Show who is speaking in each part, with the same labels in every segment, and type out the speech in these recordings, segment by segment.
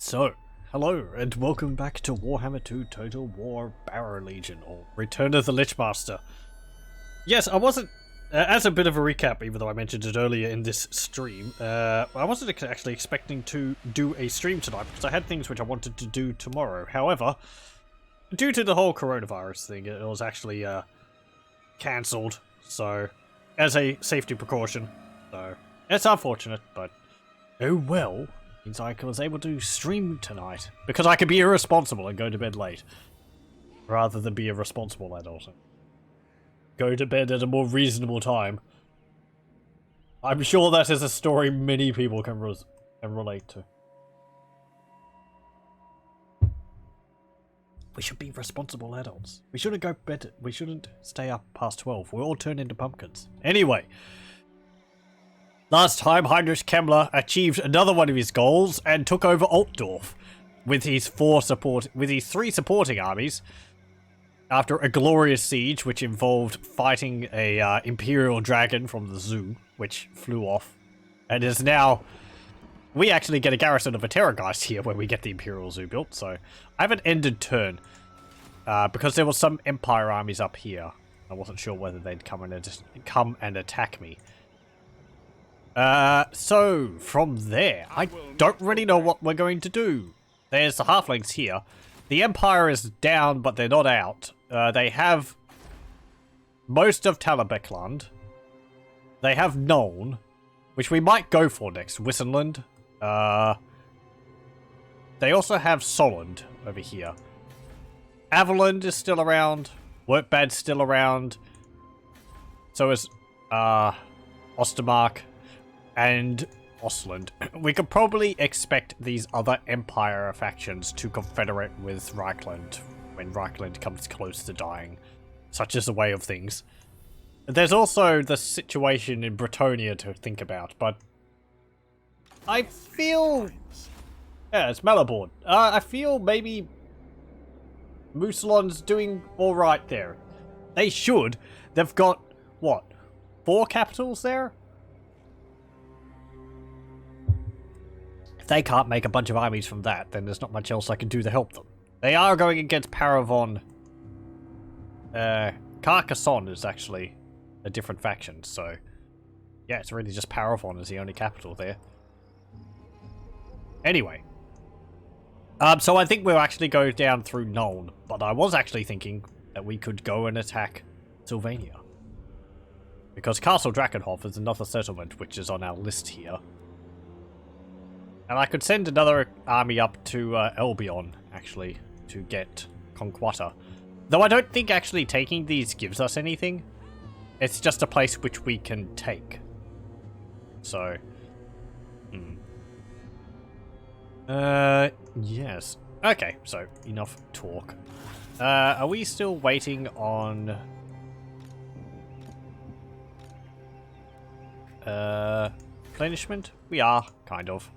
Speaker 1: So, hello and welcome back to Warhammer 2 Total War Barrow Legion, or Return of the Lichemaster. Yes, I wasn't, as a bit of a recap, even though I mentioned it earlier in this stream, I wasn't actually expecting to do a stream tonight because I had things which I wanted to do tomorrow. However, due to the whole coronavirus thing, it was actually cancelled, so, as a safety precaution. So, it's unfortunate, but oh well. Means I was able to stream tonight because I could be irresponsible and go to bed late rather than be a responsible adult. Go to bed at a more reasonable time. I'm sure that is a story many people can relate to. We should be responsible adults. We shouldn't go to bed. We shouldn't stay up past 12. We'll all turn into pumpkins. Anyway. Last time, Heinrich Kemmler achieved another one of his goals and took over Altdorf with his three supporting armies after a glorious siege which involved fighting a Imperial dragon from the zoo, which flew off, and is now... We actually get a garrison of a Terrorgeist here when we get the Imperial Zoo built, so I have an ended turn because there were some Empire armies up here. I wasn't sure whether they'd come and attack me. So, from there, I don't really know what we're going to do. There's the halflings here. The Empire is down, but they're not out. They have most of Talabekland. They have Nuln, which we might go for next. Wissenland. They also have Solland over here. Aveland is still around. Wertbad's still around. So is, Ostermark. And Ostland. We could probably expect these other Empire factions to confederate with Reichland when Reichland comes close to dying. Such is the way of things. There's also the situation in Bretonia to think about, but I feel... Yeah, it's Malabord. I feel maybe Musalon's doing alright there. They should. They've got, what, 4 capitals there? If they can't make a bunch of armies from that, then there's not much else I can do to help them. They are going against Paravon. Carcassonne is actually a different faction, so... Yeah, it's really just Paravon is the only capital there. Anyway. So I think we'll actually go down through Nuln, but I was actually thinking that we could go and attack Sylvania. Because Castle Drakenhof is another settlement which is on our list here. And I could send another army up to Albion, actually, to get Conquata. Though I don't think actually taking these gives us anything. It's just a place which we can take. So... yes. Okay, so enough talk. Are we still waiting on... replenishment? We are, kind of.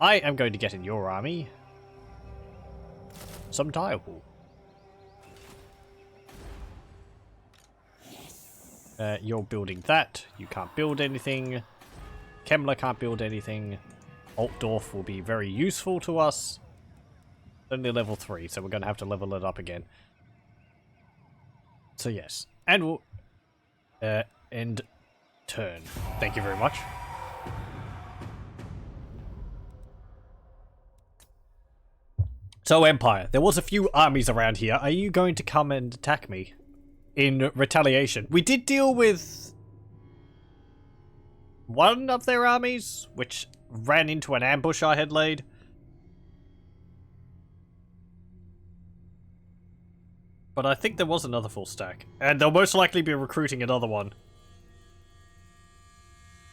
Speaker 1: I am going to get in your army some direwolf. You're building that. You can't build anything. Kemmler can't build anything. Altdorf will be very useful to us. Only level 3, so we're going to have to level it up again. So yes. And we'll end turn. Thank you very much. So, Empire, there was a few armies around here. Are you going to come and attack me in retaliation? We did deal with one of their armies, which ran into an ambush I had laid. But I think there was another full stack. And they'll most likely be recruiting another one.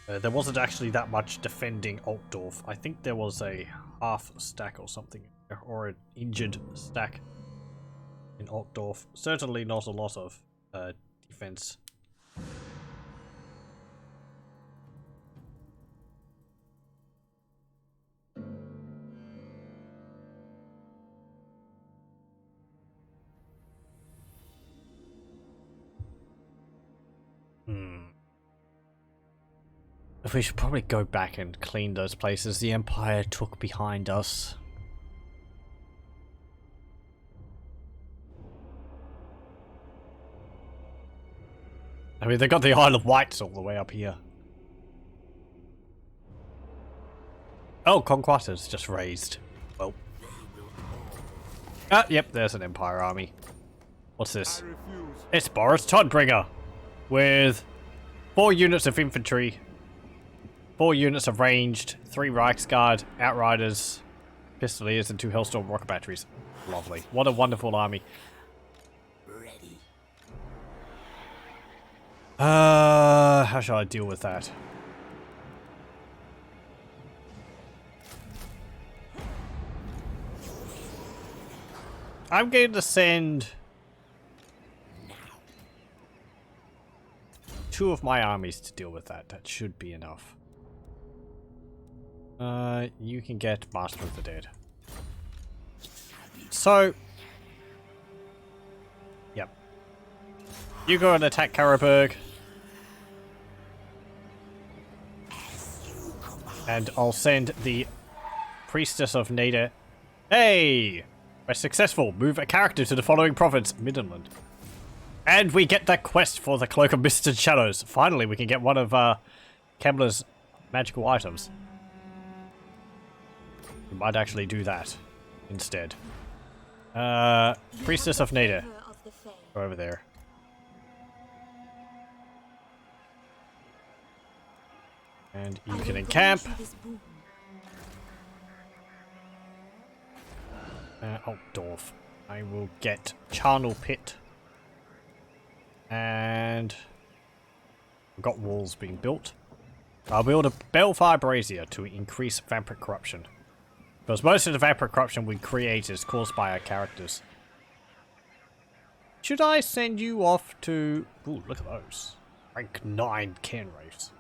Speaker 1: There wasn't actually that much defending Altdorf. I think there was a half stack or something. Or an injured stack in Altdorf. Certainly not a lot of defense. We should probably go back and clean those places the Empire took behind us. I mean, they got the Isle of Wights all the way up here. Oh, Conquator's just raised. Well. Ah, yep, there's an Empire army. What's this? It's Boris Todbringer with 4 units of infantry, 4 units of ranged, 3 Reichsguard, Outriders, Pistoliers, and 2 Hellstorm rocket batteries. Lovely. What a wonderful army.
Speaker 2: Ready.
Speaker 1: How shall I deal with that? I'm going to send 2 of my armies to deal with that. That should be enough. You can get Master of the Dead. So, yep. You go and attack Karaburg. And I'll send the Priestess of Nader. Hey! We're successful. Move a character to the following province, Midland. And we get that quest for the Cloak of Mists and Shadows. Finally, we can get one of Kemmler's magical items. We might actually do that instead. Priestess of Nader. Go over there. And you can encamp. Altdorf. I will get Charnel Pit. And I've got walls being built. I'll build a Balefire Brazier to increase vampiric corruption. Because most of the vampiric corruption we create is caused by our characters. Should I send you off to... Ooh, look at those. Rank 9 Cairn Wraiths.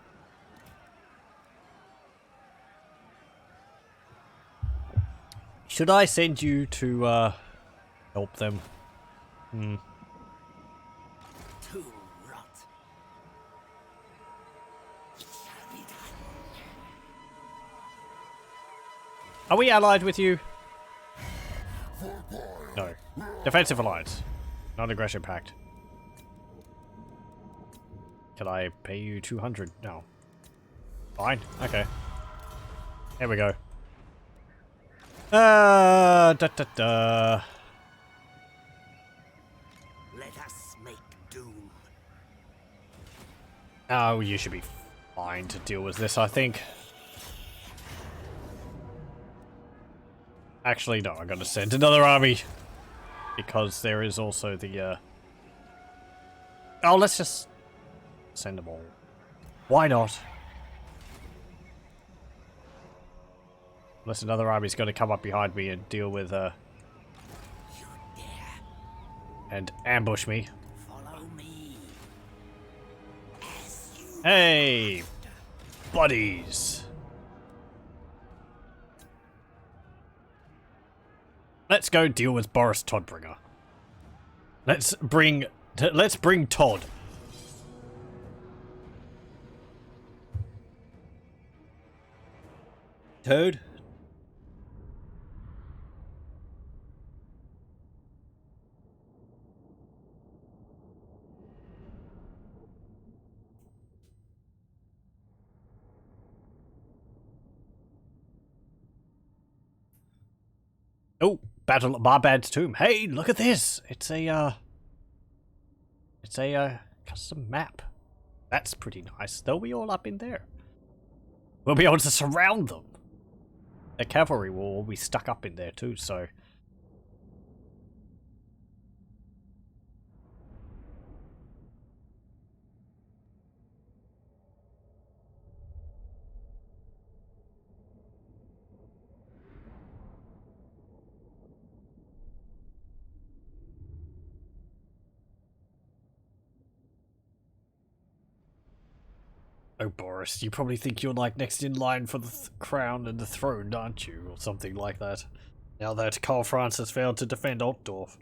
Speaker 1: Should I send you to, help them?
Speaker 2: To rot.
Speaker 1: Are we allied with you? No. Defensive alliance. Non-aggression pact. Can I pay you 200? No. Fine. Okay. Here we go. Da da da.
Speaker 2: Let us make doom.
Speaker 1: Oh, you should be fine to deal with this, I think. Actually, no, I'm gonna send another army. Because there is also the, Oh, let's just send them all. Why not? Unless another army's gonna come up behind me and deal with, and ambush me.
Speaker 2: Follow me.
Speaker 1: Hey! Buddies! Let's go deal with Boris Todbringer. Let's bring Todd. Toad? Oh, Battle at Barbad's Tomb. Hey, look at this! It's a custom map. That's pretty nice. They'll be all up in there. We'll be able to surround them. The cavalry will all be stuck up in there too, so... Oh, Boris, you probably think you're like next in line for the crown and the throne, aren't you? Or something like that. Now that Karl Franz has failed to defend Altdorf.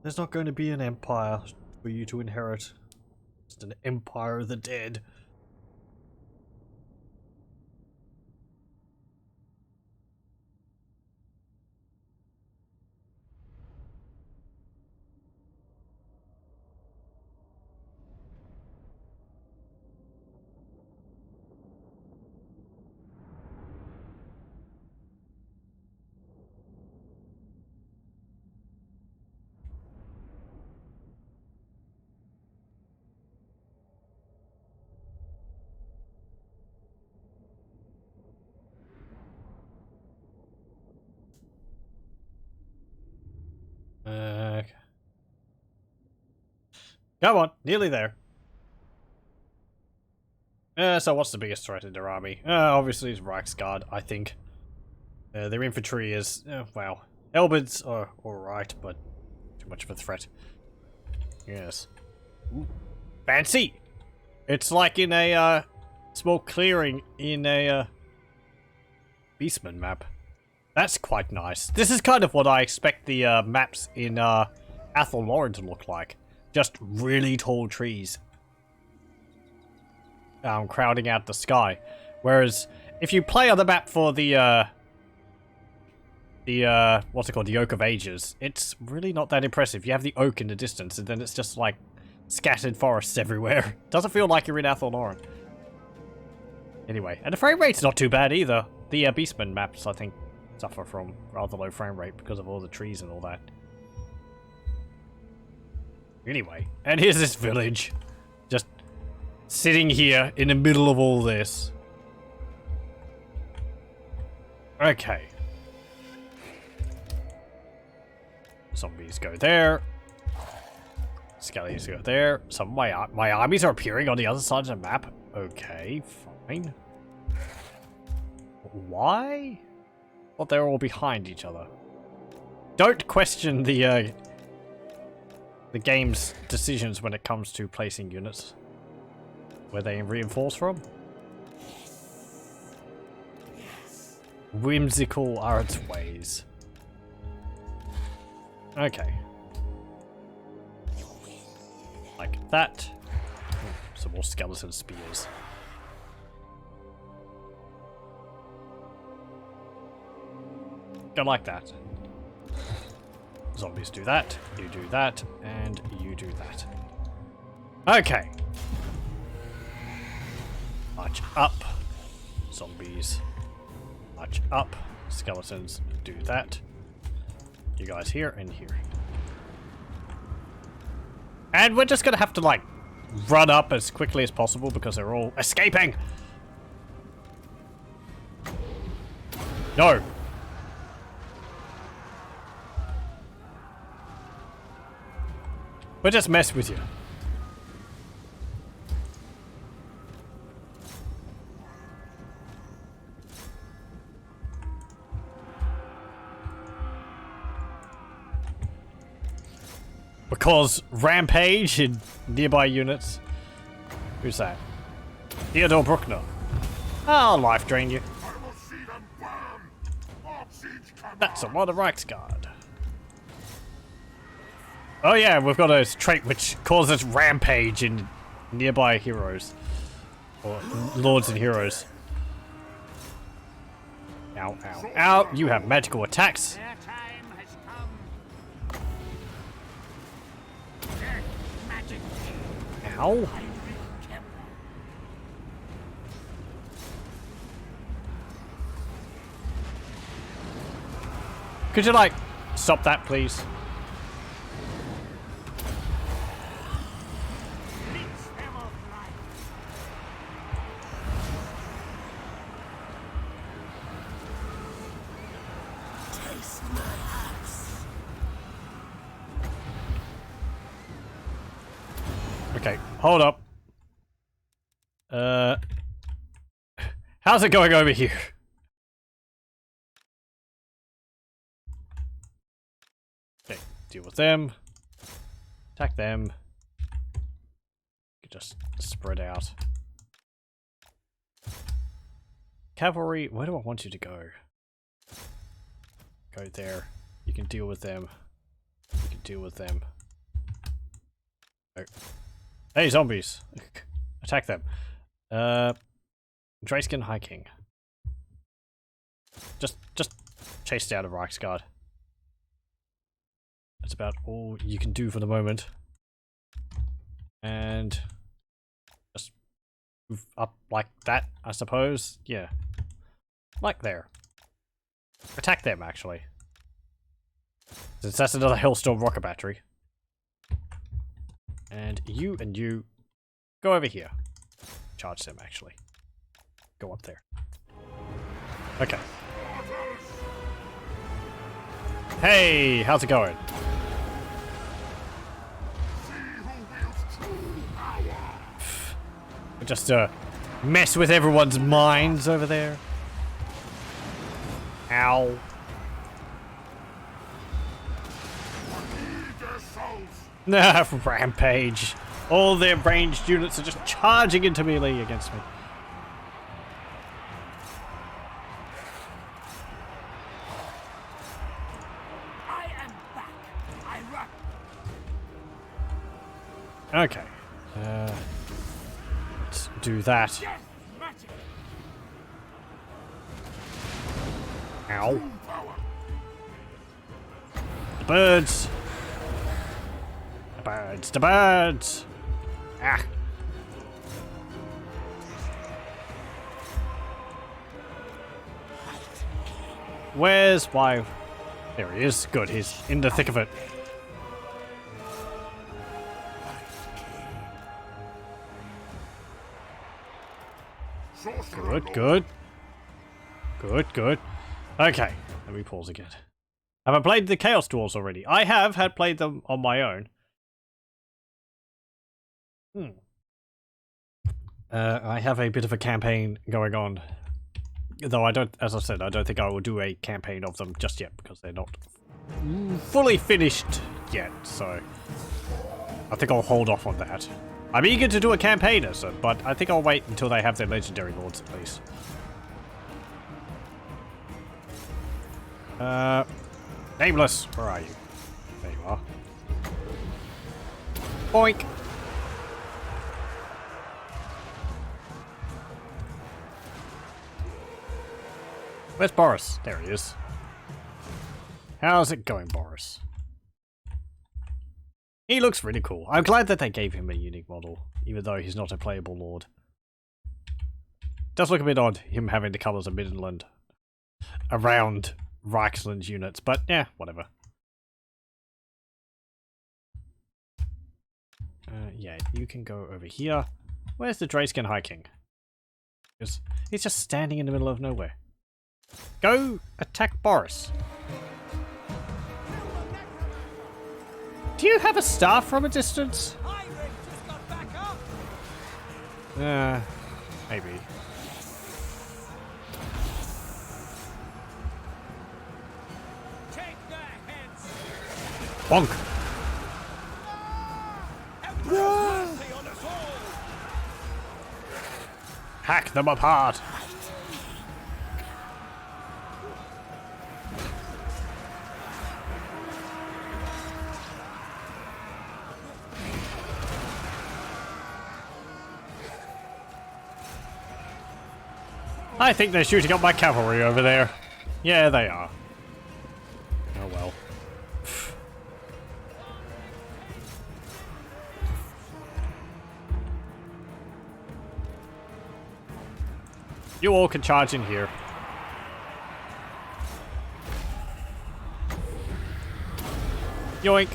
Speaker 1: There's not going to be an empire for you to inherit. Just an empire of the dead. Come on, nearly there. So what's the biggest threat in their army? Obviously it's Reichsguard, I think. Their infantry is, well, halberds are alright, but too much of a threat. Yes. Ooh. Fancy! It's like in a, small clearing in a, Beastman map. That's quite nice. This is kind of what I expect the, maps in, Altdorf to look like. Just really tall trees. Crowding out the sky. Whereas, if you play on the map for the what's it called, the Oak of Ages, it's really not that impressive. You have the oak in the distance, and then it's just like scattered forests everywhere. Doesn't feel like you're in Altdorf. Anyway, and the frame rate's not too bad either. The Beastman maps, I think, suffer from rather low frame rate because of all the trees and all that. Anyway, and here's this village. Just sitting here in the middle of all this. Okay. Zombies go there. Skellies go there. Some of my armies are appearing on the other side of the map. Okay, fine. Why? Well, they're all behind each other. Don't question the game's decisions when it comes to placing units. Where they reinforce from? Yes. Whimsical are its ways. Okay. Like that. Some more skeleton spears. Go like that. Zombies do that, you do that, and you do that. Okay. March up. Zombies. March up. Skeletons do that. You guys here and here. And we're just gonna have to, like, run up as quickly as possible because they're all escaping! No! We'll just mess with you. Because rampage in nearby units. Who's that? Theodore Bruckner. I'll life drain you. That's a lot of Reichsguard. Oh yeah, we've got a trait which causes rampage in nearby heroes. Or lords and heroes. Ow, ow, ow. You have magical attacks. Ow. Could you, like, stop that, please? Okay, hold up. How's it going over here? Okay, deal with them. Attack them. Just spread out. Cavalry, where do I want you to go? Go there. You can deal with them. You can deal with them. Oh. Hey, zombies! Attack them. Drayskin hiking. Just chase down a Reichsguard. That's about all you can do for the moment. And just move up like that, I suppose. Yeah. Like there. Attack them, actually. Since that's another Hellstorm rocket battery. And you go over here. Charge them, actually. Go up there. Okay. Hey, how's it going? Just mess with everyone's minds over there. Ow. Nah, rampage. All their ranged units are just charging into melee against me.
Speaker 2: I am back. I run.
Speaker 1: Okay. Let's do that.
Speaker 2: Yes, magic.
Speaker 1: Ow.
Speaker 2: Power.
Speaker 1: The birds. The birds. The birds. Ah. Where's why? There he is. Good. He's in the thick of it. Good, good. Good, good. Okay, let me pause again. Have I played the Chaos Dwarves already? I had played them on my own. I have a bit of a campaign going on. Though I don't, as I said, I don't think I will do a campaign of them just yet because they're not fully finished yet, so I think I'll hold off on that. I'm eager to do a campaign as them, but I think I'll wait until they have their legendary lords at least. Nameless, where are you? There you are. Boink! Where's Boris? There he is. How's it going, Boris? He looks really cool. I'm glad that they gave him a unique model, even though he's not a playable lord. Does look a bit odd, him having the colours of Midland around Reichsland's units, but yeah, whatever. Yeah, you can go over here. Where's the Drayskin High King? Because he's just standing in the middle of nowhere. Go attack Boris. Do you have a staff from a distance? Maybe. Bonk. Hack them apart. I think they're shooting up my cavalry over there. Yeah, they are. Oh well. You all can charge in here. Yoink.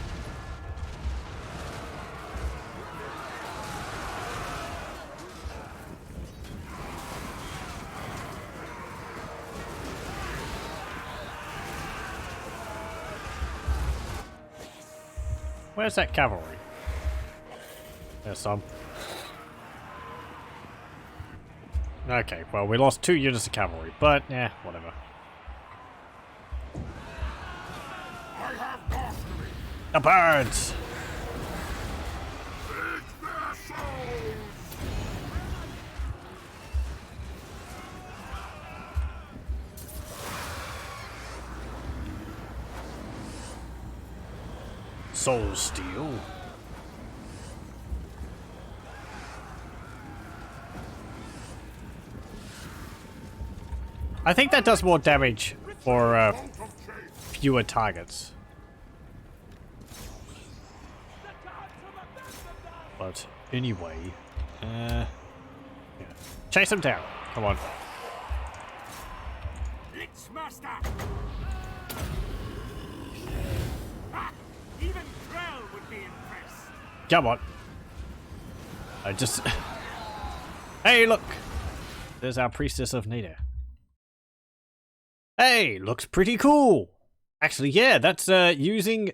Speaker 1: Where's that cavalry? There's some. Okay, well, we lost 2 units of cavalry, but yeah, whatever.
Speaker 2: I have mastery.
Speaker 1: The birds!
Speaker 2: Eat their souls.
Speaker 1: Soul Steel. I think that does more damage for fewer targets. But anyway, yeah. Chase him down. Come on.
Speaker 2: Lichemaster. Even Krell would be impressed.
Speaker 1: Come on. I just... Hey, look! There's our Priestess of Nadir. Hey, looks pretty cool! Actually, yeah, that's using...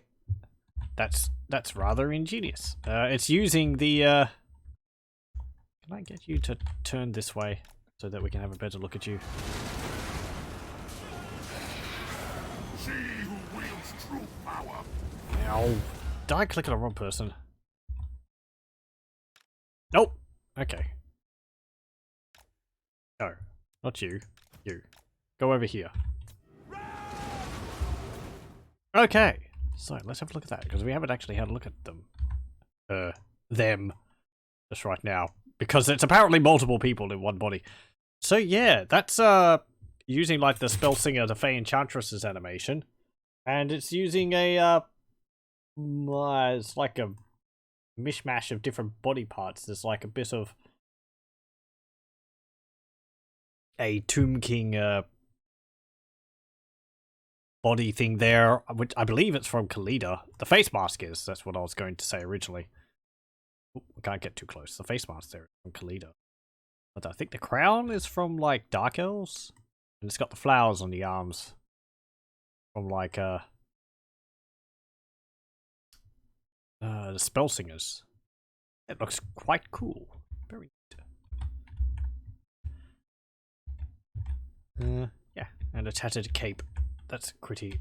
Speaker 1: That's rather ingenious. It's using the Can I get you to turn this way so that we can have a better look at you?
Speaker 2: She who wields true power.
Speaker 1: Ow. Did I click on the wrong person? Nope. Okay. No. Not you. You. Go over here. Okay. So, let's have a look at that, because we haven't actually had a look at them. Them. Just right now. Because it's apparently multiple people in one body. So yeah, that's using like the Spell Singer, the Fey Enchantress's animation. And it's using a it's like a mishmash of different body parts. There's like a bit of a Tomb King body thing there, which I believe it's from Khalida. The face mask is, that's what I was going to say originally. Ooh, I can't get too close. The face mask there is from Khalida. But I think the crown is from like Dark Elves. And it's got the flowers on the arms. From like the Spell Singers. It looks quite cool. Very neat. Yeah, and a tattered cape. That's pretty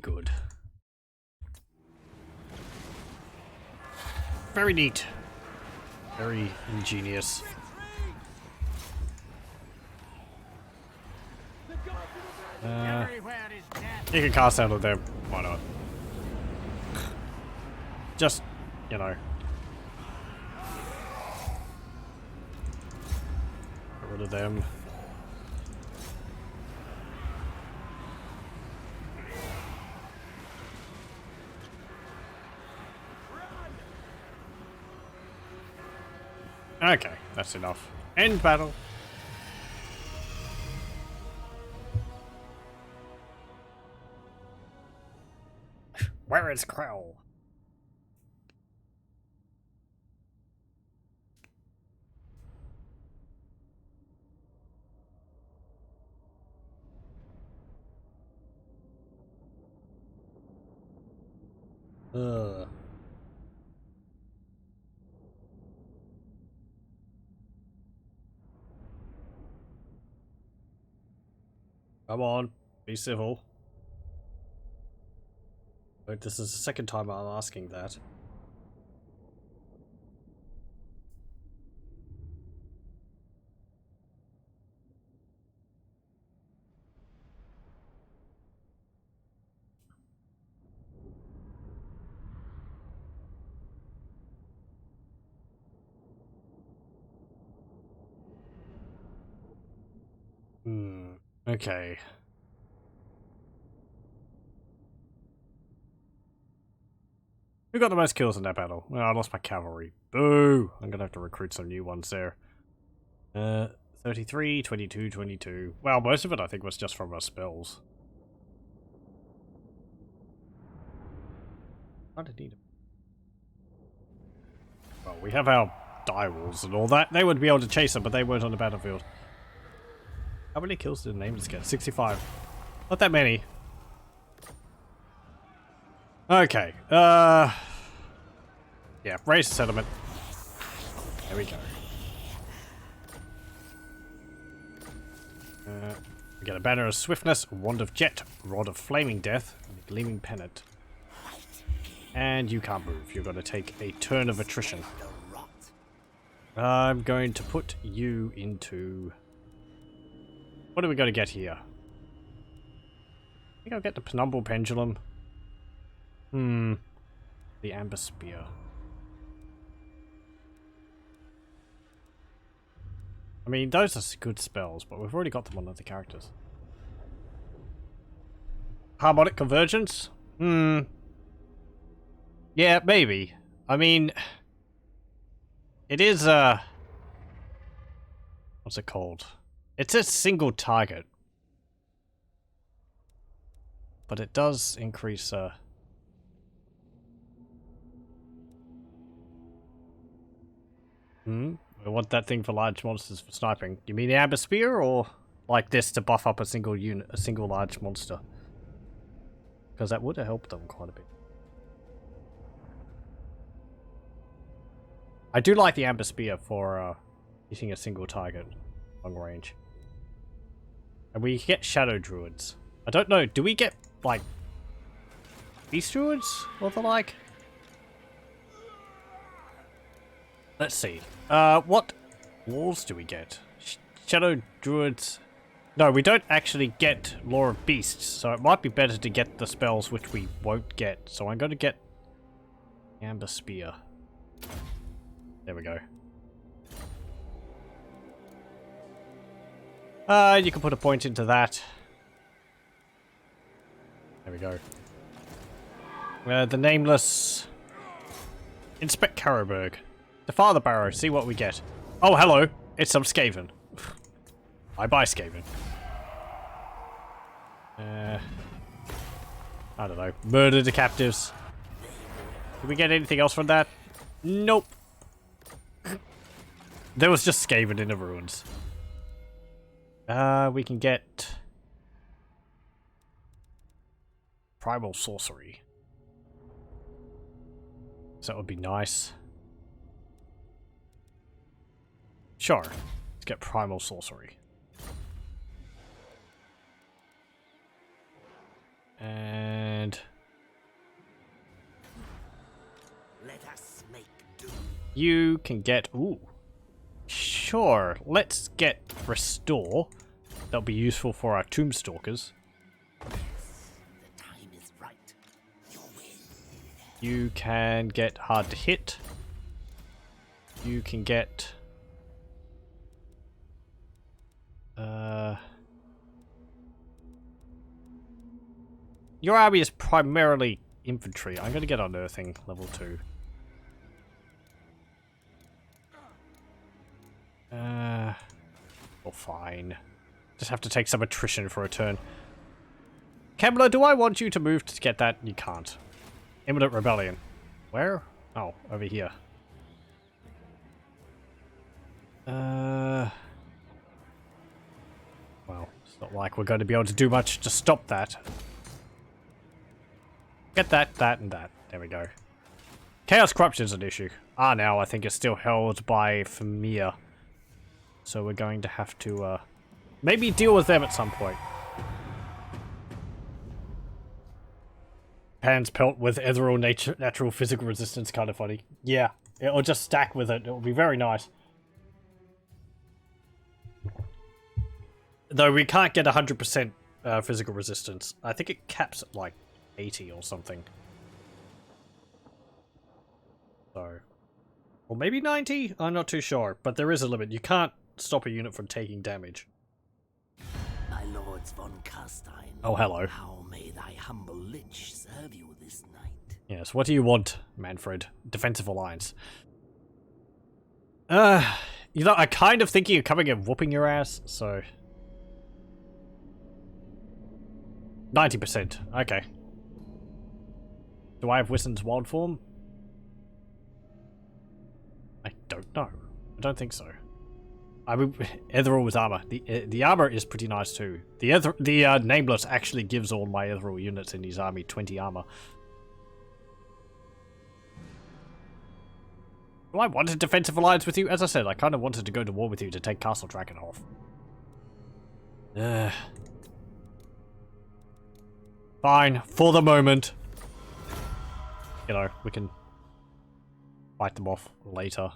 Speaker 1: good. Very neat. Very ingenious.
Speaker 2: Everywhere is death.
Speaker 1: You can cast out of them. Why not? Just, you know. Get rid of them. Okay, that's enough. End battle. Where is Krell? Ugh. Come on, be civil. But this is the second time I'm asking that. Okay. Who got the most kills in that battle? Well, I lost my cavalry. Boo! I'm gonna have to recruit some new ones there. 33, 22, 22. Well, most of it I think was just from our spells. I didn't need them. Well, we have our die walls and all that. They would be able to chase them, but they weren't on the battlefield. How many kills did the names get? 65. Not that many. Okay. Yeah, raise the settlement. There we go. We get a banner of swiftness, wand of jet, rod of flaming death, and a gleaming pennant. And you can't move. You're going to take a turn of attrition. I'm going to put you into... What are we going to get here? I think I'll get the Penumbral Pendulum. The Amber Spear. I mean, those are good spells, but we've already got them on other characters. Harmonic Convergence? Yeah, maybe. I mean... It is, what's it called? It's a single target. But it does increase, I want that thing for large monsters for sniping. You mean the Amber Spear, or like this to buff up a single unit, a single large monster? Because that would have helped them quite a bit. I do like the amber spear for hitting a single target long range. And we get shadow druids. I don't know, do we get like beast druids or the like? Let's see. What walls do we get? Shadow druids. No, we don't actually get Lore of Beasts, so it might be better to get the spells which we won't get. So I'm going to get Amber Spear. There we go. You can put a point into that. There we go. The Nameless. Inspect Carroburg. Defile the barrow, see what we get. Oh, hello. It's some Skaven. I buy Skaven. I don't know. Murder the captives. Did we get anything else from that? Nope. There was just Skaven in the ruins. We can get Primal Sorcery. So that would be nice. Sure. Let's get Primal Sorcery. And
Speaker 3: let us make do.
Speaker 1: You can get sure, let's get Restore. That'll be useful for our Tombstalkers.
Speaker 3: Yes, the time is right. You will.
Speaker 1: You can get Hard to Hit. You can get your army is primarily infantry. I'm going to get Unearthing level 2. Well, fine. Just have to take some attrition for a turn. Kembler, do I want you to move to get that? You can't. Imminent Rebellion. Where? Oh, over here. Well, it's not like we're going to be able to do much to stop that. Get that, that, and that. There we go. Chaos Corruption's an issue. Now I think it's still held by Famir. So we're going to have to, maybe deal with them at some point. Pan's Pelt with ethereal natural physical resistance, kind of funny. Yeah, it'll just stack with it. It'll be very nice. Though we can't get 100% physical resistance. I think it caps at like 80 or something. So, or maybe 90? I'm not too sure, but there is a limit. You can't stop a unit from taking damage.
Speaker 3: My lords von Carstein.
Speaker 1: Oh, hello.
Speaker 3: How may thy humble lich serve you this night?
Speaker 1: Yes, what do you want, Manfred? Defensive Alliance. You know, I kind of thinking of coming and whooping your ass, so 90%. Okay. Do I have Wissen's wild form? I don't know. I don't think so. I mean, Ethereal with armor. The armor is pretty nice too. The Nameless actually gives all my Ethereal units in his army 20 armor. Do I want a defensive alliance with you? As I said, I kind of wanted to go to war with you to take Castle Drakenhof. Fine, for the moment. You know, we can fight them off later.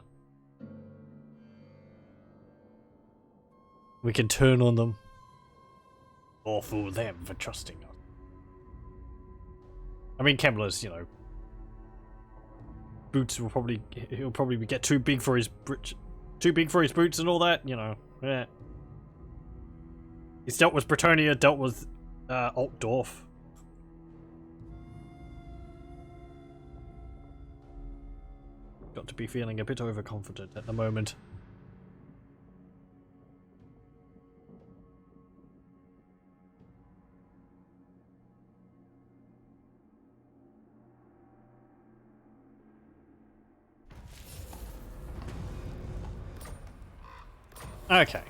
Speaker 1: We can turn on them. Or fool them for trusting us. I mean, Kembler's, you know, boots will probably, he'll probably get too big for his boots and all that, you know. Yeah. He's dealt with Bretonnia, dealt with Altdorf. Got to be feeling a bit overconfident at the moment. Okay.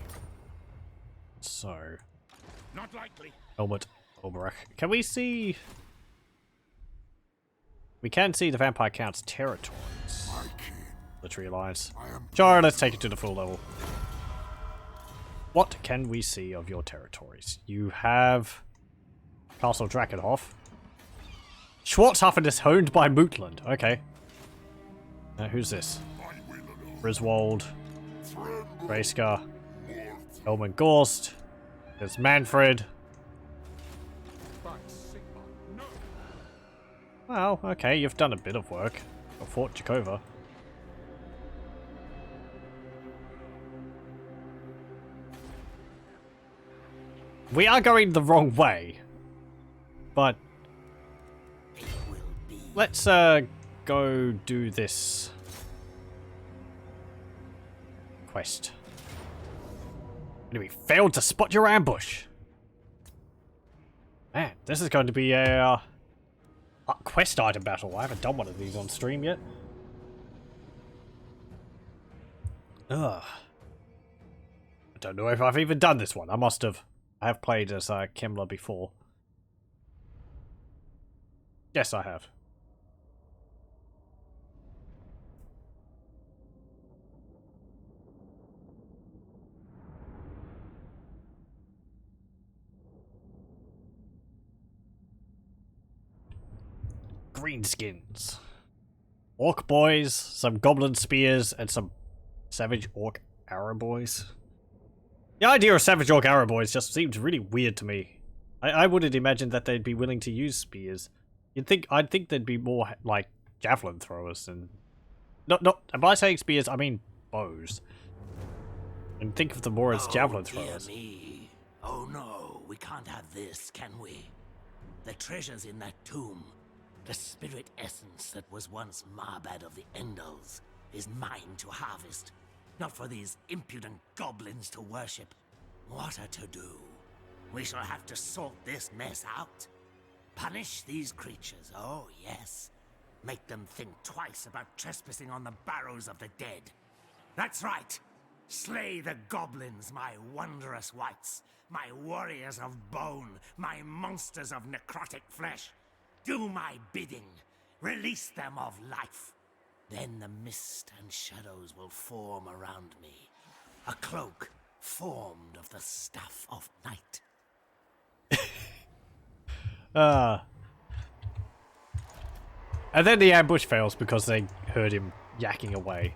Speaker 1: So.
Speaker 2: Not likely.
Speaker 1: Helmut Olberach. Can we see? We can see the Vampire Count's territories.
Speaker 2: My kin
Speaker 1: Military alliance. Sure, let's take it to the full level. What can we see of your territories? You have Castle Drakenhof. Schwarzhafen is owned by Mootland. Okay. Who's this? Griswold. Rayska. Elman Gorst. There's Manfred. Well, okay, you've done a bit of work. Got Fort Jakova. We are going the wrong way. But let's go do this quest. Enemy failed to spot your ambush. Man, this is going to be a quest item battle. I haven't done one of these on stream yet. Ugh. I don't know if I've even done this one. I must have. I have played as Kemmler before. Yes, I have. Greenskins. Orc boys, some goblin spears, and some savage orc arrow boys. The idea of savage orc arrow boys just seems really weird to me. I wouldn't imagine that they'd be willing to use spears. I'd think they'd be more like javelin throwers and not. By saying spears, I mean bows. And think of them more as javelin throwers.
Speaker 3: Dear me. Oh no, we can't have this, can we? The treasures in that tomb, the spirit essence that was once Marbad of the Endels, is mine to harvest. Not for these impudent goblins to worship. What a to-do. We shall have to sort this mess out. Punish these creatures, oh yes. Make them think twice about trespassing on the barrows of the dead. That's right. Slay the goblins, my wondrous wights, my warriors of bone, my monsters of necrotic flesh. Do my bidding. Release them of life. Then the mist and shadows will form around me. A cloak formed of the stuff of night.
Speaker 1: And then the ambush fails because they heard him yakking away.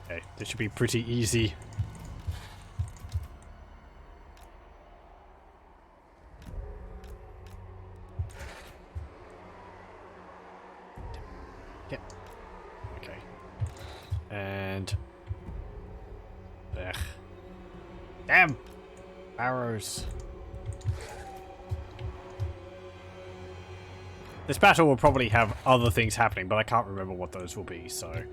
Speaker 1: Okay, this should be pretty easy. Yep. Okay. And... ugh. Damn! Barrows. This battle will probably have other things happening, but I can't remember what those will be, so...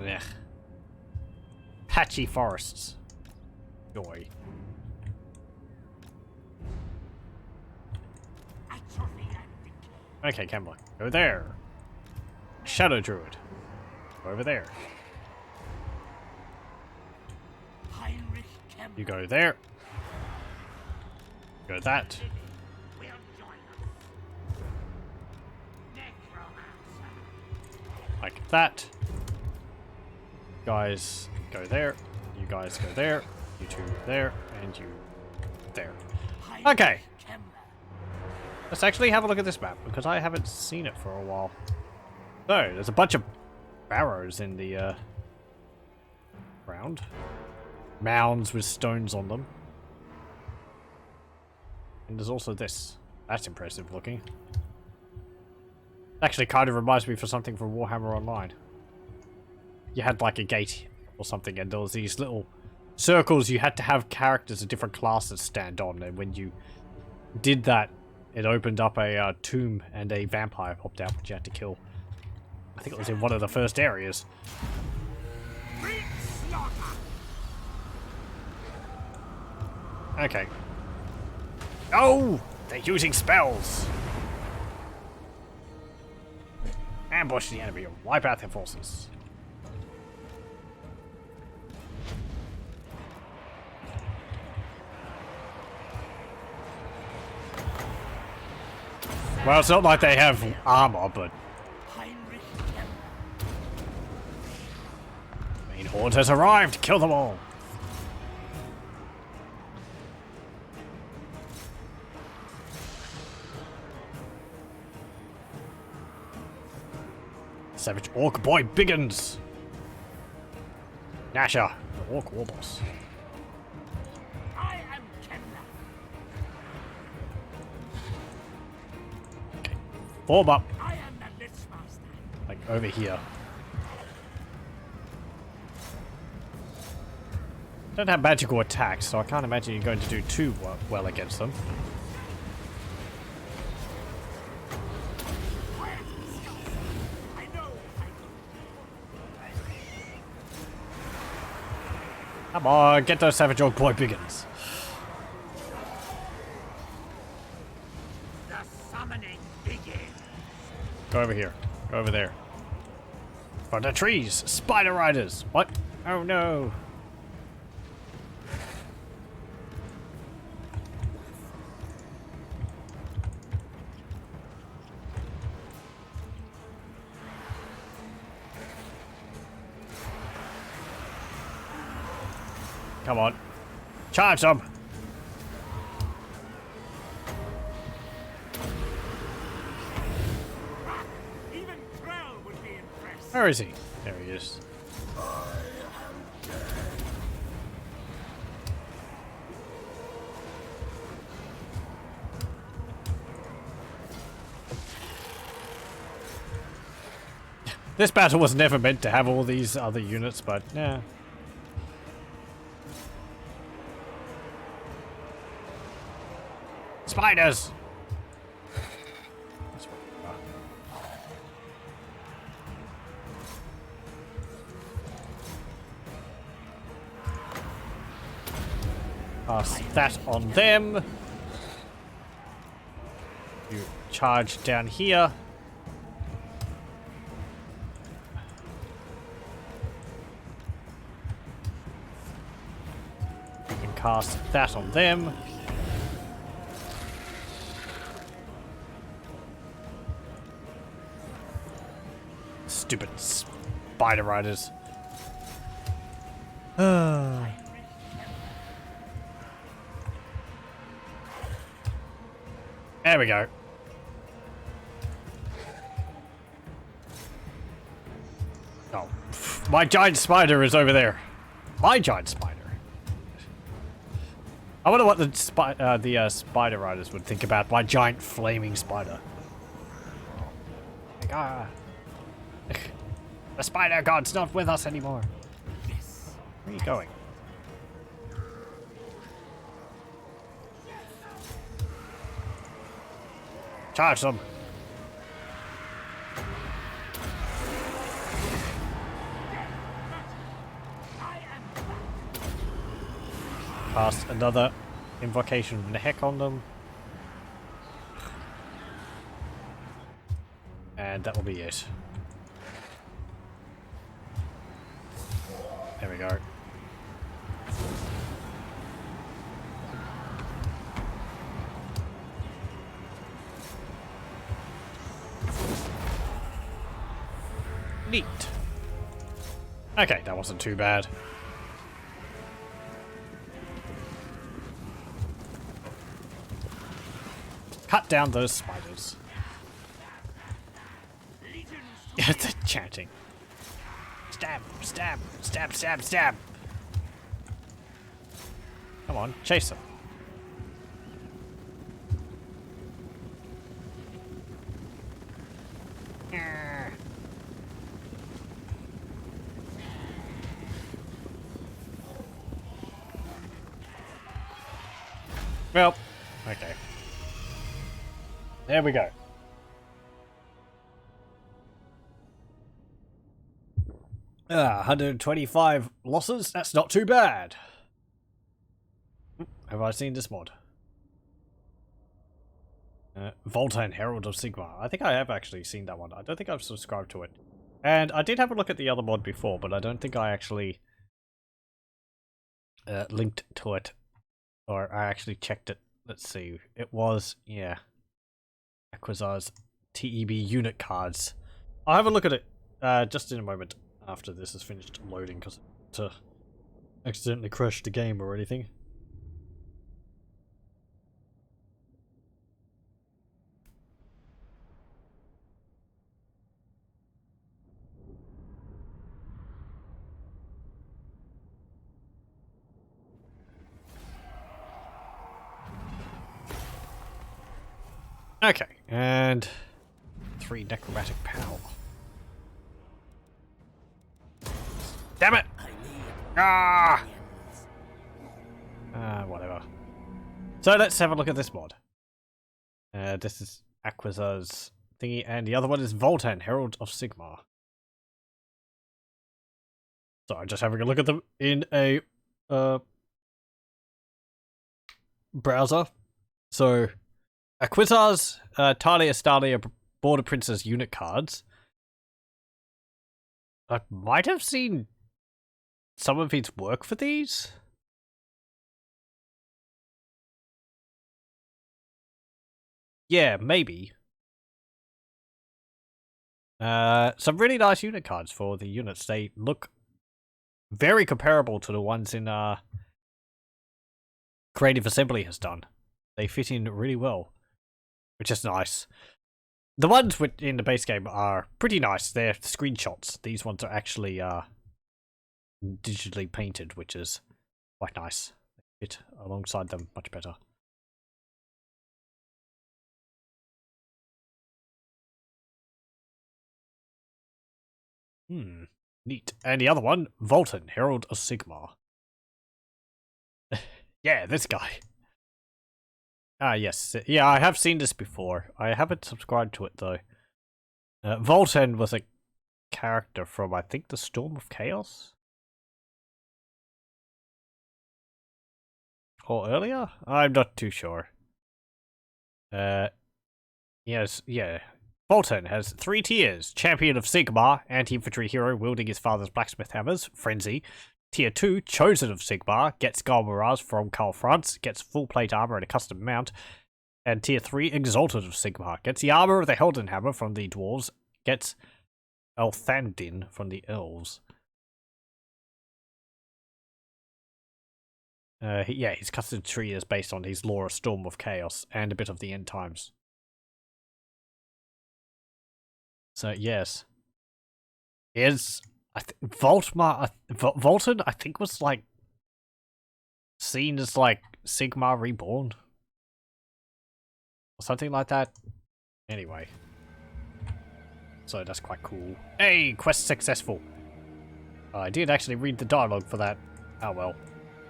Speaker 1: ugh. Patchy forests. Joy. Okay, Kemmler. Go there. Shadow Druid. Go over there. You go there. Go that. Like that. Guys go there. You guys go there. You two there. And you there. Okay. Let's actually have a look at this map, because I haven't seen it for a while. So, there's a bunch of barrows in the ground. Mounds with stones on them. And there's also this. That's impressive looking. Actually kind of reminds me of something from Warhammer Online. You had like a gate or something, and there was these little circles you had to have characters of different classes stand on, and when you did that, it opened up a tomb and a vampire popped out which you had to kill. I think it was in one of the first areas. Okay. Oh! They're using spells! Ambush the enemy or wipe out their forces. Well, it's not like they have armor, but main horde has arrived. Kill them all. Savage orc boy biggins. Nasher, the orc warboss.
Speaker 2: I am Kemna.
Speaker 1: Okay, form up.
Speaker 2: I am the Lichemaster.
Speaker 1: Like over here. Don't have magical attacks, so I can't imagine you're going to do too well against them. Come on, get those savage old boy biggins.
Speaker 2: The summoning begins.
Speaker 1: Go over here. Go over there. For the trees! Spider riders! What? Oh no! Come on. Charge them!
Speaker 2: Even Krell would be impressed.
Speaker 1: Where is he? There he is. This battle was never meant to have all these other units, but yeah. Spiders! Pass that on them. You charge down here. You can cast that on them. Stupid spider riders. There we go. Oh, my giant spider is over there. My giant spider. I wonder what the spider riders would think about my giant flaming spider. Like, ah. The spider god's not with us anymore.
Speaker 2: Yes.
Speaker 1: Where are you going? Charge them. Cast another invocation of the heck on them. And that will be it. There we go. Neat. Okay, that wasn't too bad. Cut down those spiders. Yeah, they're chanting. Stab, stab, stab, stab, stab. Come on, chase them. Well, okay. There we go. Ah, 125 losses? That's not too bad. Have I seen this mod? Voltan Herald of Sigma. I think I have actually seen that one. I don't think I've subscribed to it. And I did have a look at the other mod before, but I don't think I actually linked to it. Or I actually checked it. Let's see. It was, yeah. Acquisar's TEB unit cards. I'll have a look at it just in a moment after this is finished loading, because to accidentally crash the game or anything. Okay, and 3 necromatic power. Damn it! Ah! Whatever. So let's have a look at this mod. This is Acquisar's thingy, and the other one is Voltan, Herald of Sigmar. So I'm just having a look at them in a browser. So Acquisar's Talia Stalia Border Princess unit cards. I might have seen some of its work for these. Yeah, maybe. Some really nice unit cards for the units. They look very comparable to the ones in Creative Assembly has done. They fit in really well, which is nice. The ones in the base game are pretty nice. They're screenshots. These ones are actually digitally painted, which is quite nice. They fit alongside them much better. Neat. And the other one, Voltan, Herald of Sigmar. Yeah, this guy. Ah, yes. Yeah, I have seen this before. I haven't subscribed to it, though. Voltan was a character from, I think, the Storm of Chaos? Or earlier? I'm not too sure. Yes, yeah. Voltan has 3 tiers. Champion of Sigmar, anti-infantry hero wielding his father's blacksmith hammers, Frenzy. Tier 2, Chosen of Sigmar, gets Skull Mirage from Karl Franz, gets full plate armor and a custom mount. And Tier 3, Exalted of Sigmar, gets the armor of the Helden Hammer from the Dwarves, gets Elthandin from the Elves. Yeah, his custom tree is based on his lore of Storm of Chaos and a bit of the End Times. So yes, Voltan, I think, was like seen as like Sigmar Reborn or something like that. Anyway, so that's quite cool. Hey, quest successful. I did actually read the dialogue for that. Oh well.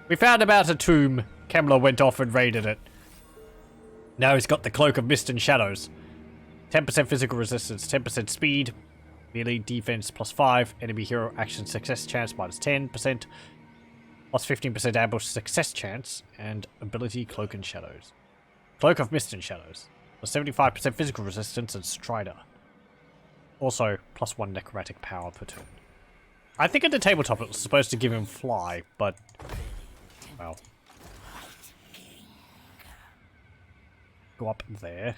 Speaker 1: We found about a tomb. Kemler went off and raided it. Now he's got the Cloak of Mist and Shadows. 10% physical resistance, 10% speed, melee defense +5, enemy hero action success chance -10%, +15% ambush success chance, and ability Cloak and Shadows. Cloak of Mist and Shadows. +75% physical resistance and Strider. Also, +1 necromatic power per turn. I think at the tabletop it was supposed to give him fly, but, well. Go up there.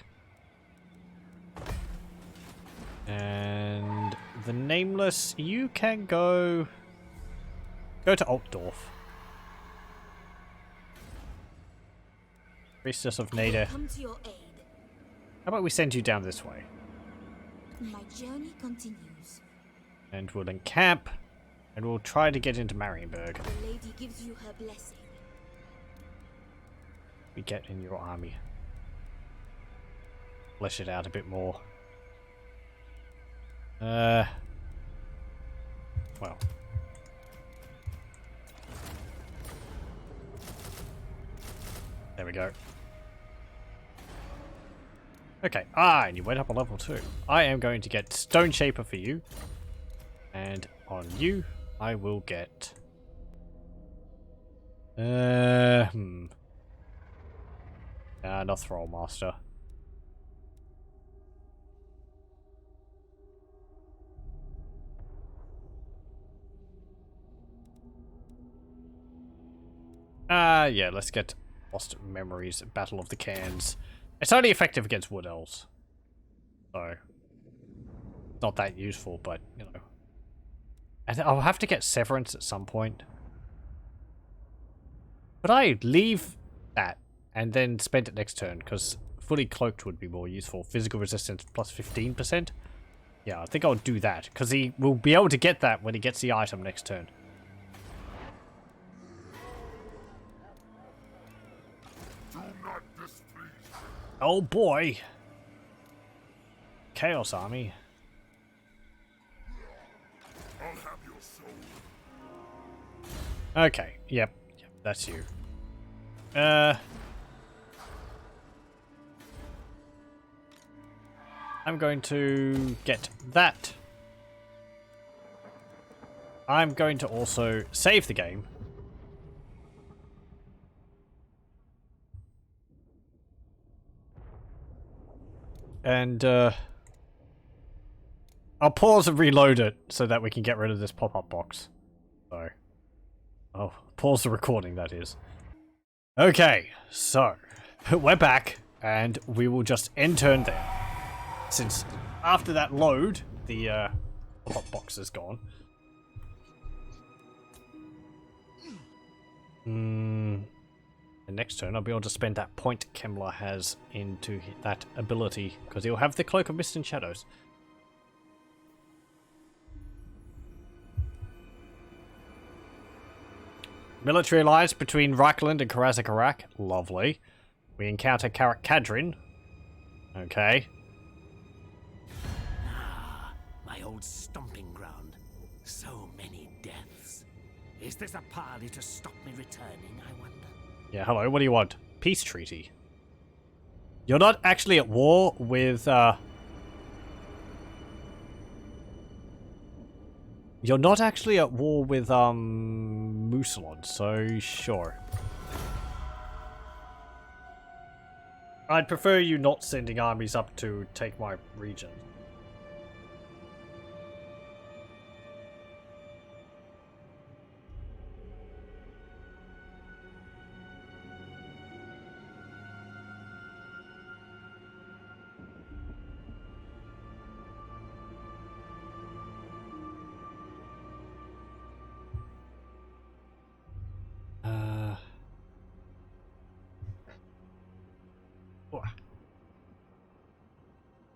Speaker 1: And the Nameless, you can go to Altdorf. Priestess of Nada.
Speaker 4: Come to your aid.
Speaker 1: How about we send you down this way?
Speaker 4: My journey continues.
Speaker 1: And we'll encamp, and we'll try to get into Marienburg.
Speaker 4: The lady gives you her blessing.
Speaker 1: We get in your army. Flesh it out a bit more. Well. There we go. Okay, and you went up a level 2. I am going to get Stone Shaper for you. And on you, I will get... not Thrall Master. Yeah, let's get Lost Memories, Battle of the Cans. It's only effective against Wood Elves. So, not that useful, but, you know. And I'll have to get Severance at some point. But I leave that and then spend it next turn, because fully cloaked would be more useful. Physical resistance plus 15%. Yeah, I think I'll do that, because he will be able to get that when he gets the item next turn. Oh boy! Chaos Army.
Speaker 5: I'll have your soul.
Speaker 1: Okay, yep, that's you. I'm going to get that. I'm going to also save the game. And, I'll pause and reload it so that we can get rid of this pop-up box. So, oh, pause the recording, that is. Okay, so, we're back, and we will just end turn there. Since after that load, the pop-up box is gone. The next turn, I'll be able to spend that point Kemmler has into that ability, because he'll have the Cloak of Mist and Shadows. Military alliance between Reichland and Karazakarak. Lovely. We encounter Karak Kadrin. Okay.
Speaker 3: Ah, my old stomping ground. So many deaths. Is this a parley to stop me returning, I wonder?
Speaker 1: Yeah, hello, what do you want? Peace treaty. You're not actually at war with, You're not actually at war with, Musalon, so sure. I'd prefer you not sending armies up to take my region.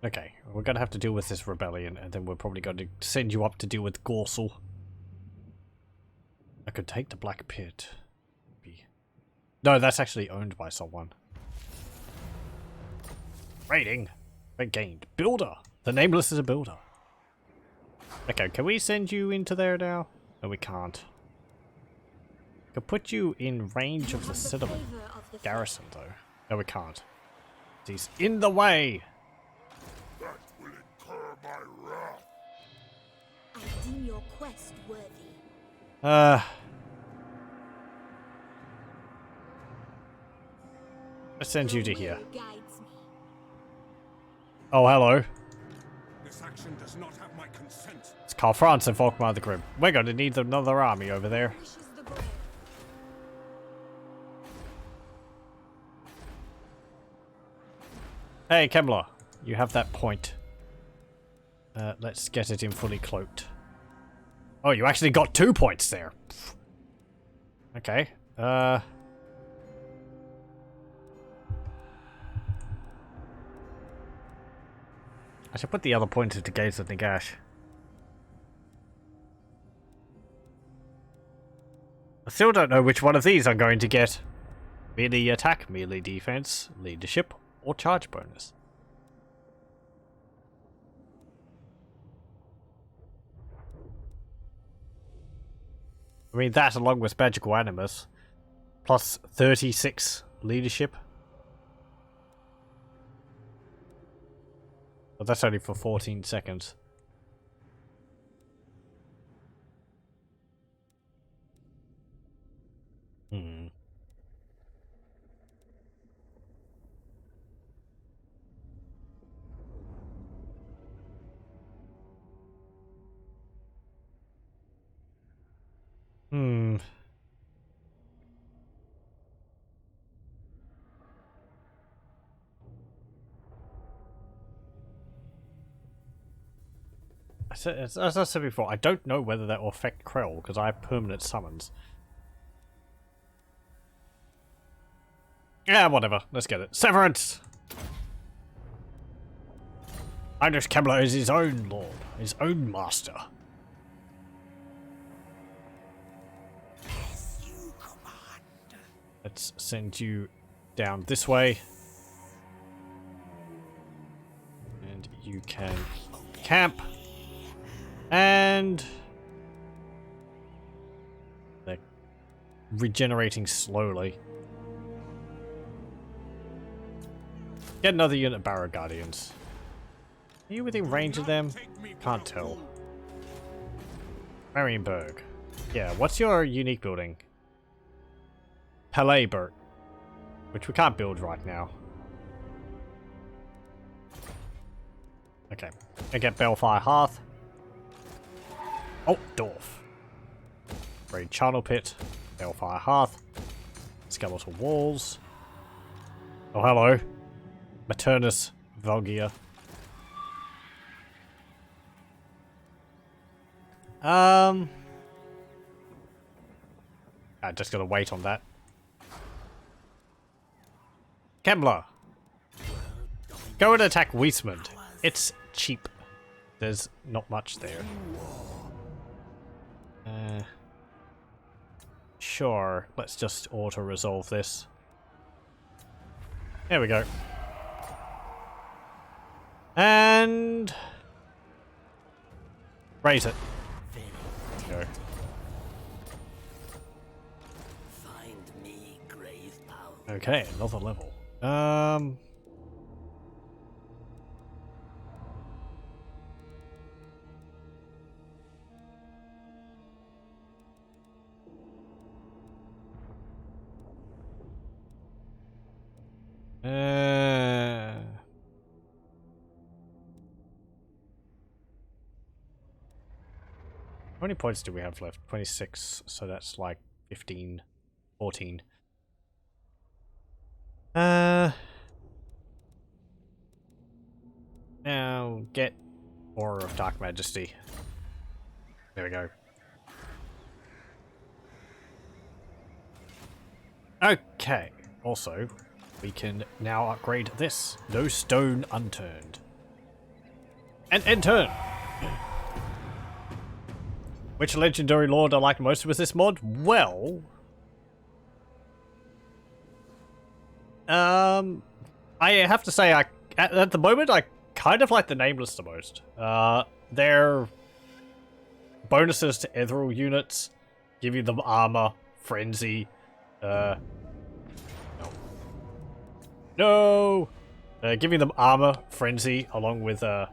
Speaker 1: Okay, we're gonna have to deal with this rebellion, and then we're probably going to send you up to deal with Gorsel. I could take the Black Pit. No, that's actually owned by someone. Raiding. Regained. Builder. The Nameless is a builder. Okay, can we send you into there now? No, we can't. Could put you in range of the Citadel garrison, though. No, we can't. He's in the way.
Speaker 5: That will incur my wrath.
Speaker 4: I deem your quest worthy.
Speaker 1: Let's send you to
Speaker 4: Your
Speaker 1: here.
Speaker 4: will guides me.
Speaker 1: Oh, hello.
Speaker 5: This action does not have my consent.
Speaker 1: It's Karl Franz and Volkmar the Grim. We're going to need another army over there.
Speaker 4: Wishes the brave.
Speaker 1: Hey, Kemmler. You have that point. Let's get it in fully cloaked. Oh, you actually got 2 points there. Okay. I should put the other points into Gaze of Nagash. I still don't know which one of these I'm going to get. Melee attack, melee defense, leadership, or charge bonus. I mean, that along with magical animus, plus 36 leadership. But that's only for 14 seconds. Hmm. Hmm. as I said before, I don't know whether that will affect Krell, because I have permanent summons. Yeah, whatever. Let's get it. Severance! Heinrich Kemmler is his own lord, his own master.
Speaker 3: As you command.
Speaker 1: Let's send you down this way. And you can camp. And they're regenerating slowly. Get another unit of Barrow Guardians. Are you within range of them? Can't tell. Marienburg. Yeah, what's your unique building? Palaybert. Which we can't build right now. Okay. I get Balefire Hearth. Altdorf. Raid Charnel Pit. Balefire Hearth. Skeletal Walls. Oh, hello. Maternus Valgia. I just gotta wait on that. Kemmler. Go and attack Weismund. It's cheap. There's not much there. Sure. Let's just auto-resolve this. There we go. And raise it. Go.
Speaker 3: Find me grave power.
Speaker 1: Okay, another level. How many points do we have left? 26, so that's like 15, 14. Now get Aura of Dark Majesty. There we go. Okay, also, we can now upgrade this. No stone unturned. And end turn! Which legendary lord I like most with this mod? Well... I have to say, at the moment, I kind of like the Nameless the most. Their bonuses to Ethereal units, giving them armor, frenzy, no! Giving them armor, frenzy, along with, oh,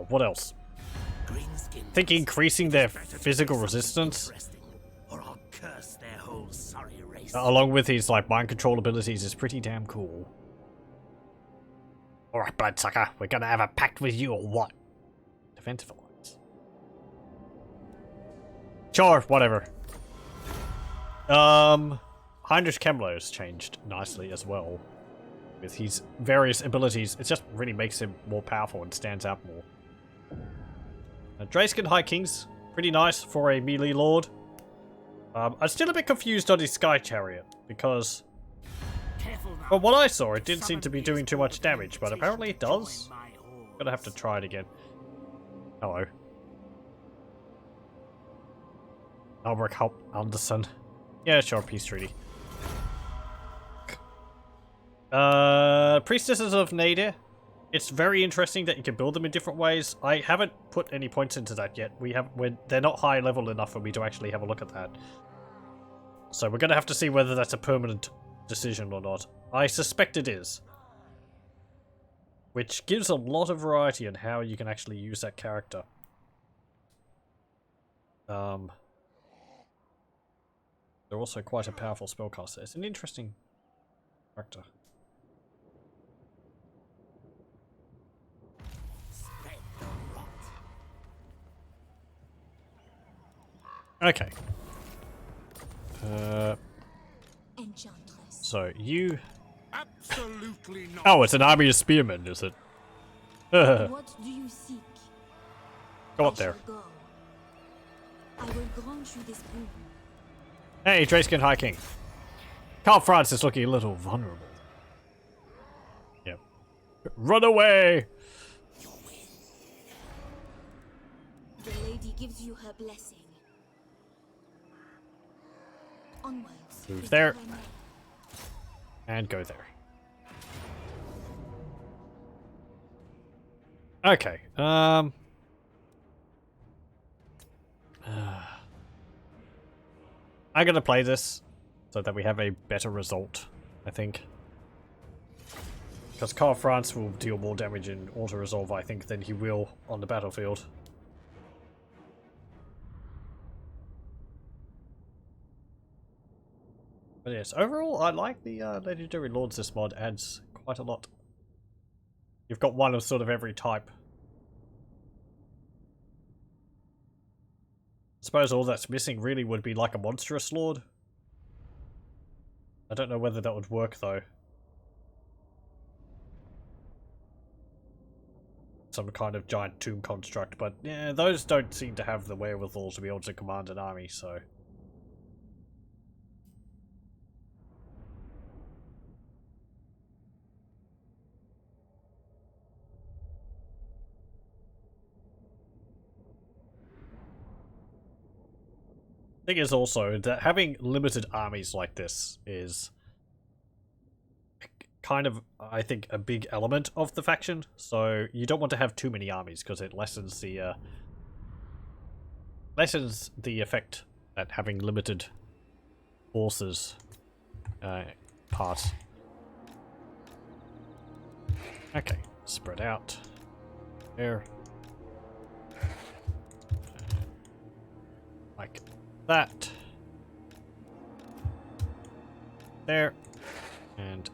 Speaker 1: what else? I think increasing their physical resistance,
Speaker 3: Or I'll curse their whole sorry race.
Speaker 1: along with his, like, mind control abilities is pretty damn cool. Alright, bloodsucker, we're gonna have a pact with you or what? Defensive alliance. Sure, whatever. Heinrich Kemmler has changed nicely as well. With his various abilities, it just really makes him more powerful and stands out more. Drayskin High King's pretty nice for a melee lord. I'm still a bit confused on his Sky Chariot, because from what I saw, it didn't seem to be doing too much damage, but apparently it does. Gonna have to try it again. Hello. Albrecht Haupt Anderson. Yeah, sure, peace treaty. Priestesses of Nadir. It's very interesting that you can build them in different ways. I haven't put any points into that yet. They're not high level enough for me to actually have a look at that. So we're gonna have to see whether that's a permanent decision or not. I suspect it is. Which gives a lot of variety in how you can actually use that character. They're also quite a powerful spellcaster. It's an interesting character. Okay.
Speaker 4: Enchantress.
Speaker 1: So you...
Speaker 2: Absolutely not.
Speaker 1: Oh, it's an army of spearmen, is it?
Speaker 4: What do you seek?
Speaker 1: Go
Speaker 4: I
Speaker 1: up there.
Speaker 4: shall go. I will grant you this boon.
Speaker 1: Hey, Drayskin High King. Carl France is looking a little vulnerable. Yep. Run away!
Speaker 4: The lady gives you her blessing. Onwards.
Speaker 1: Move
Speaker 4: is
Speaker 1: there.
Speaker 4: the renown.
Speaker 1: And go there. Okay, I'm gonna play this so that we have a better result, I think. Because Carl France will deal more damage in auto-resolve, I think, than he will on the battlefield. But yes, overall, I like the Legendary Lords this mod adds quite a lot. You've got one of sort of every type. I suppose all that's missing really would be like a monstrous lord. I don't know whether that would work though. Some kind of giant tomb construct, but yeah, those don't seem to have the wherewithal to be able to command an army, so... Thing is also that having limited armies like this is kind of, I think, a big element of the faction. So you don't want to have too many armies because it lessens the effect that having limited forces part. Okay, spread out there, like that, there, and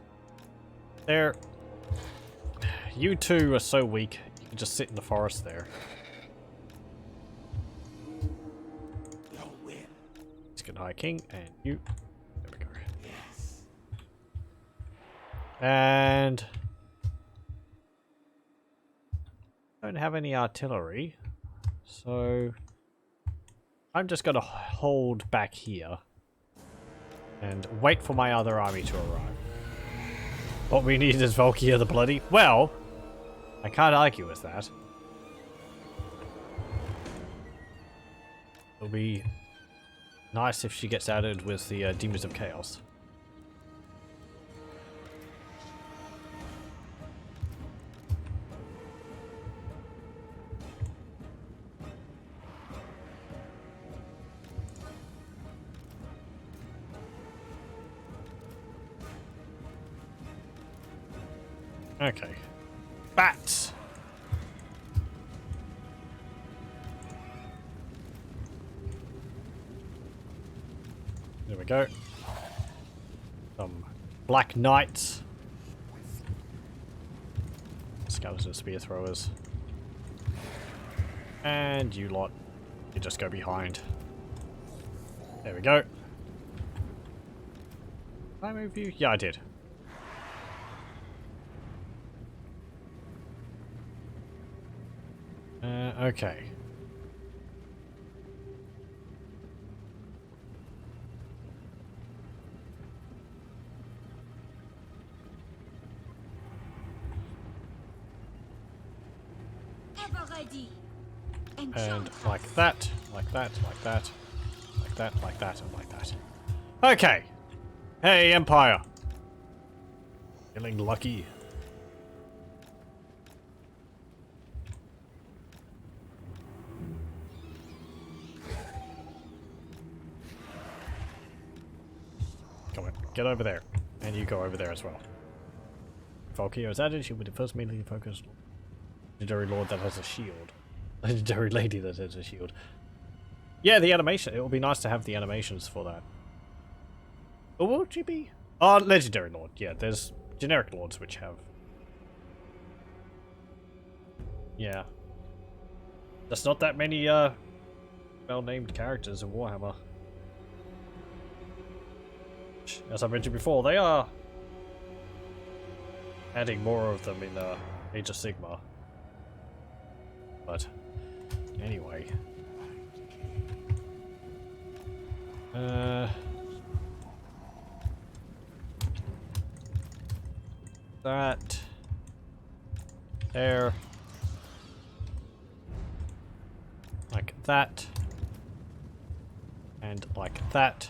Speaker 1: there. You two are so weak, you can just sit in the forest there. Let's get High King, and you. There we go.
Speaker 3: Yes.
Speaker 1: And don't have any artillery, so I'm just gonna hold back here and wait for my other army to arrive. What we need is Valkyria the Bloody. Well, I can't argue with that. It'll be nice if she gets added with the Demons of Chaos. Okay. Bats! There we go. Some Black Knights. Skeleton spear throwers. And you lot, you just go behind. There we go. Did I move you? Yeah, I did. Okay.
Speaker 4: Ever ready.
Speaker 1: And like that, like that, like that, like that, like that, and like that. Okay. Hey, Empire. Feeling lucky. Come on, get over there. And you go over there as well. Valkyria is added, she will be the first mainly focused legendary lord that has a shield. Legendary lady that has a shield. Yeah, the animation. It will be nice to have the animations for that. Or will she be? Oh, legendary lord. Yeah, there's generic lords which have. Yeah. There's not that many well-named characters in Warhammer. As I mentioned before, they are adding more of them in Age of Sigmar. But anyway. That. There. Like that. And like that.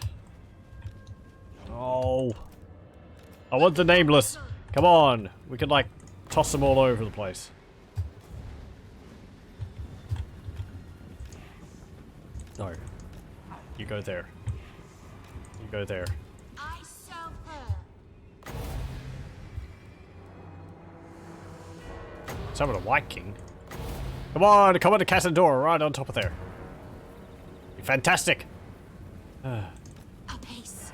Speaker 1: Oh. I want the nameless. Come on. We could like toss them all over the place. No. You go there. You go there.
Speaker 4: I serve her.
Speaker 1: Summon a White King. Come on to Cassandora, right on top of there. Fantastic.
Speaker 4: Apace.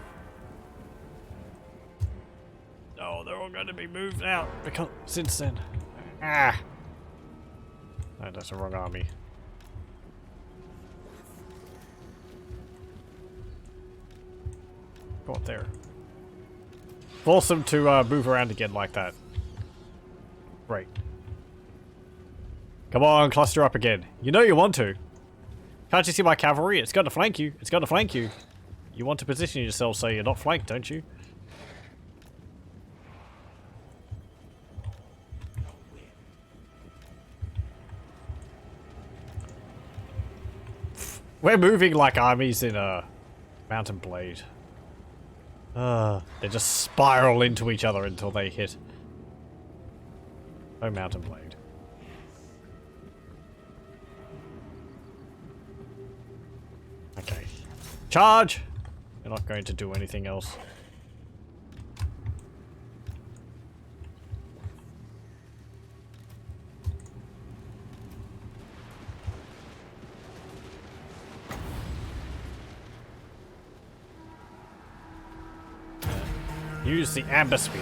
Speaker 1: Oh, they're all going to be moved out because since then. Ah. Oh, that's the wrong army. Go up there. Force them to move around again like that. Great. Come on, cluster up again. You know you want to. Can't you see my cavalry? It's got to flank you. It's got to flank you. You want to position yourself so you're not flanked, don't you? We're moving like armies in a Mountain Blade. They just spiral into each other until they hit. Oh, Mountain Blade. Okay. Charge! You're not going to do anything else. Use the amber spear.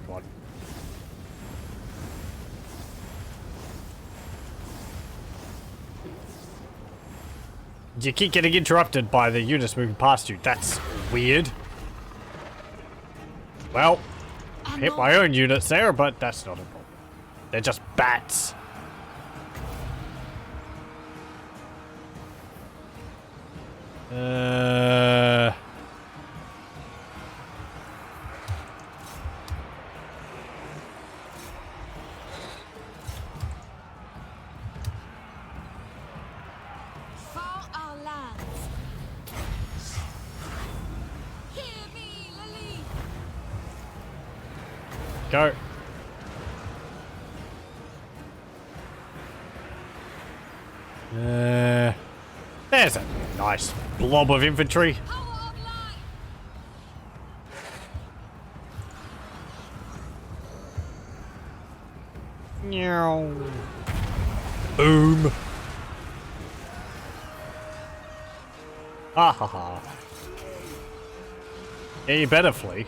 Speaker 1: Come on. You keep getting interrupted by the units moving past you. That's weird. Well, hit my own units there, but that's not a problem. They're just bats.
Speaker 4: For our lands. Hear me, Lily.
Speaker 1: Go. There's a nice blob of infantry.
Speaker 4: Power of light.
Speaker 1: Meow. Boom. Ha ha ha. Yeah, you better flee.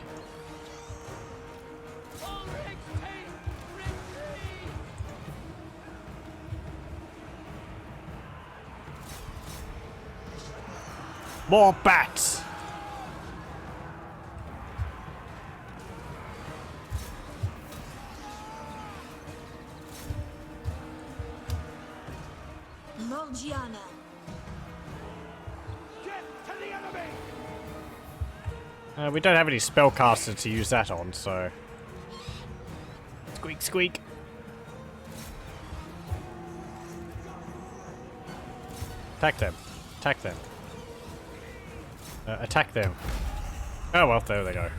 Speaker 1: More bats!
Speaker 4: Morgiana.
Speaker 2: Get to the enemy!
Speaker 1: We don't have any spellcasters to use that on, so... Squeak, squeak. Attack them. Attack them. Attack them. Oh well, there they go.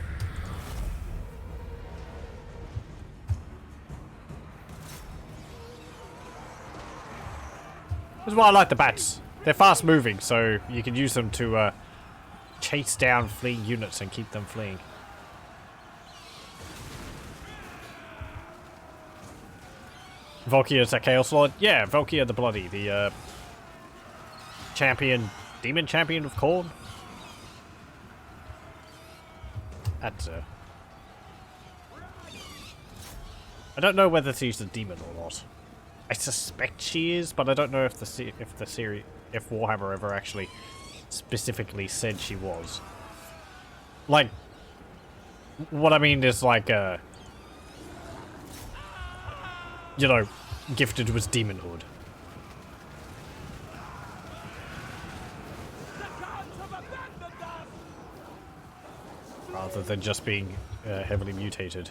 Speaker 1: This is why I like the bats. They're fast moving, so you can use them to chase down fleeing units and keep them fleeing. Valkyria's a Chaos Lord? Yeah, Valkyria the Bloody, the champion, demon champion of Khorne. That's I don't know whether she's a demon or not. I suspect she is, but I don't know if if Warhammer ever actually specifically said she was. Like, what I mean is like you know, gifted with demonhood. Rather than just being heavily mutated.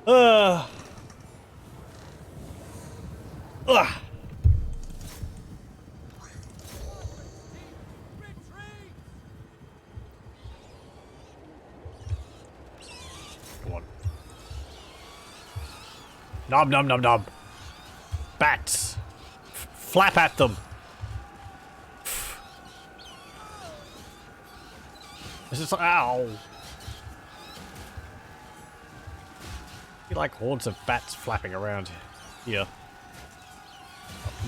Speaker 1: Ugh. Come on. Nom nom nom nom. Bats. Flap at them. This is ow. I feel like hordes of bats flapping around here.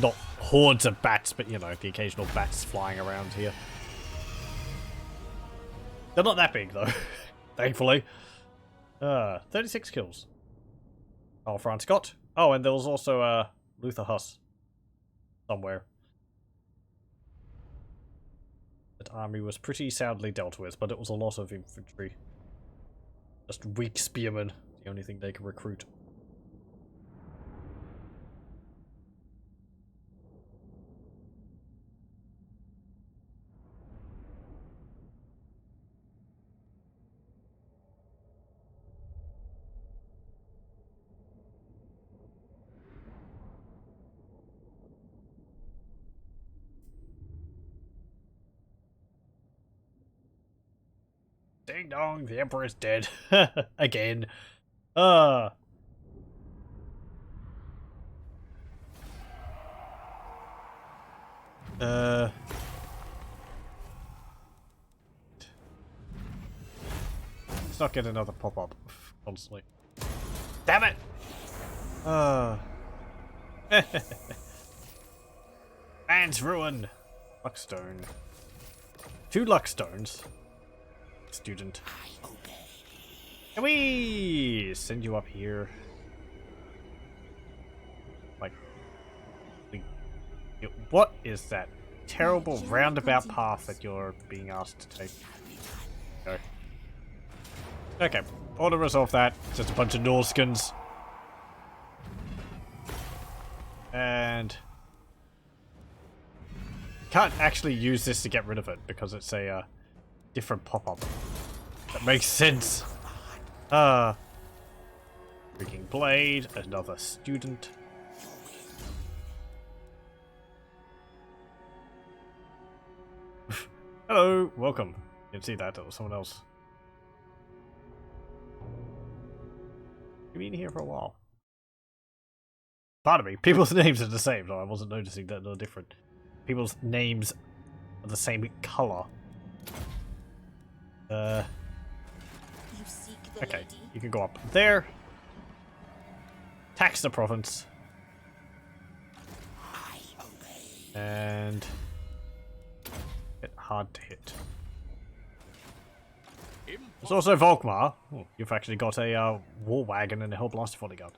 Speaker 1: Not hordes of bats, but you know, the occasional bats flying around here. They're not that big though, thankfully. 36 kills. Oh, Franz Scott. Oh, and there was also Luther Huss somewhere. That army was pretty soundly dealt with, but it was a lot of infantry. Just weak spearmen, the only thing they could recruit. Ding dong, the Emperor's dead. Again. It's not get another pop-up constantly. Damn it! Man's ruin! Luckstone. 2 luckstones. Student. Can we send you up here? Like, what is that terrible roundabout path that you're being asked to take? Go. Okay, auto resolve that. It's just a bunch of Norskins. And can't actually use this to get rid of it because it's a different pop-up. That makes sense. Freaking blade, another student. Hello, welcome. You can see that, it was someone else. You've been here for a while. Pardon me, people's names are the same. No, I wasn't noticing that they're different. People's names are the same color. Okay, you can go up there. Tax the province. And get hard to hit. There's also Volkmar. Oh, you've actually got a war wagon and a Hellblaster bodyguard.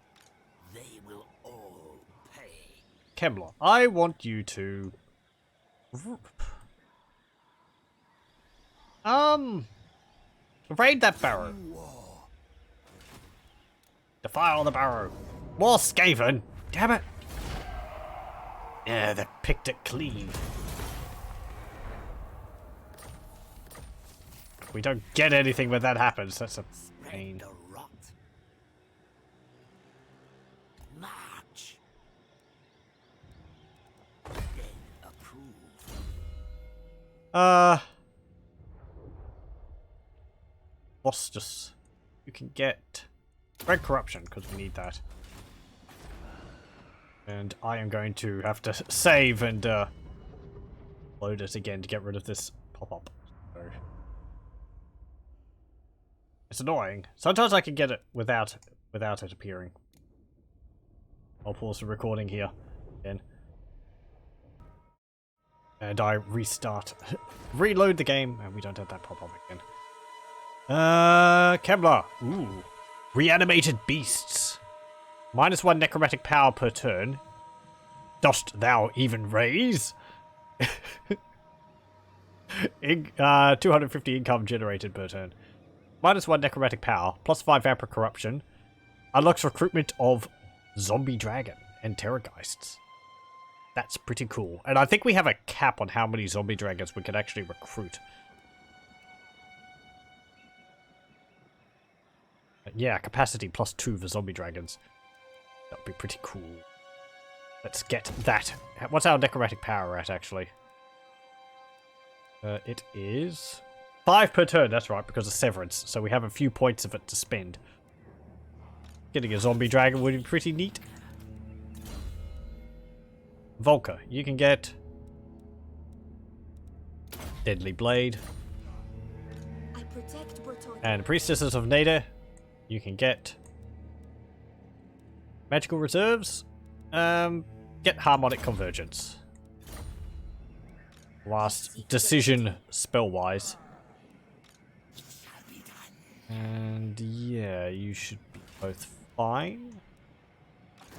Speaker 3: They will all pay.
Speaker 1: Kemmler, I want you to raid that barrow. Defile the barrow. More Skaven. Damn it. Yeah, they picked it clean. We don't get anything when that happens. That's a pain.
Speaker 3: The rot. March. Then approve.
Speaker 1: Hostus. You can get Red Corruption, because we need that. And I am going to have to save and load it again to get rid of this pop-up. So it's annoying. Sometimes I can get it without it appearing. I'll pause the recording here again. And I restart. Reload the game, and we don't have that pop-up again. Kevlar. Ooh. Reanimated beasts. -1 necromatic power per turn. Dost thou even raise? 250 income generated per turn. -1 necromatic power, +5 vampire corruption. Unlocks recruitment of zombie dragon and terrorgeists. That's pretty cool. And I think we have a cap on how many zombie dragons we can actually recruit. Yeah, capacity +2 for zombie dragons. That would be pretty cool. Let's get that. What's our necromatic power at, actually? It is 5 per turn, that's right, because of severance. So we have a few points of it to spend. Getting a zombie dragon would be pretty neat. Volker, you can get Deadly Blade.
Speaker 4: I protect Breton.
Speaker 1: And Priestesses of Nader, you can get Magical Reserves. Get Harmonic Convergence. Last decision spell-wise. And yeah, you should be both fine.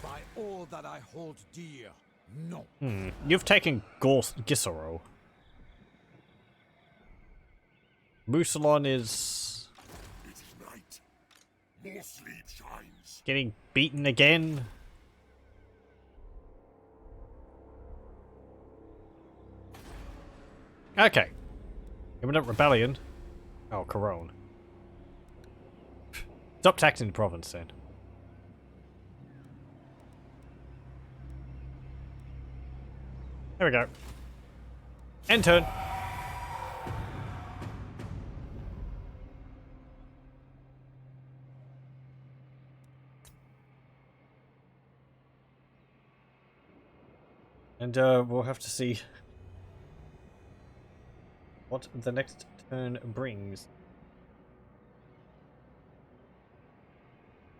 Speaker 6: By all that I hold dear, no.
Speaker 1: You've taken Gisoro. Moussalon is
Speaker 5: It is night. More sleep shines.
Speaker 1: getting beaten again. Okay. Imminent Rebellion. Oh, Corone. Stop taxing the province then. There we go. End turn. And we'll have to see what the next turn brings.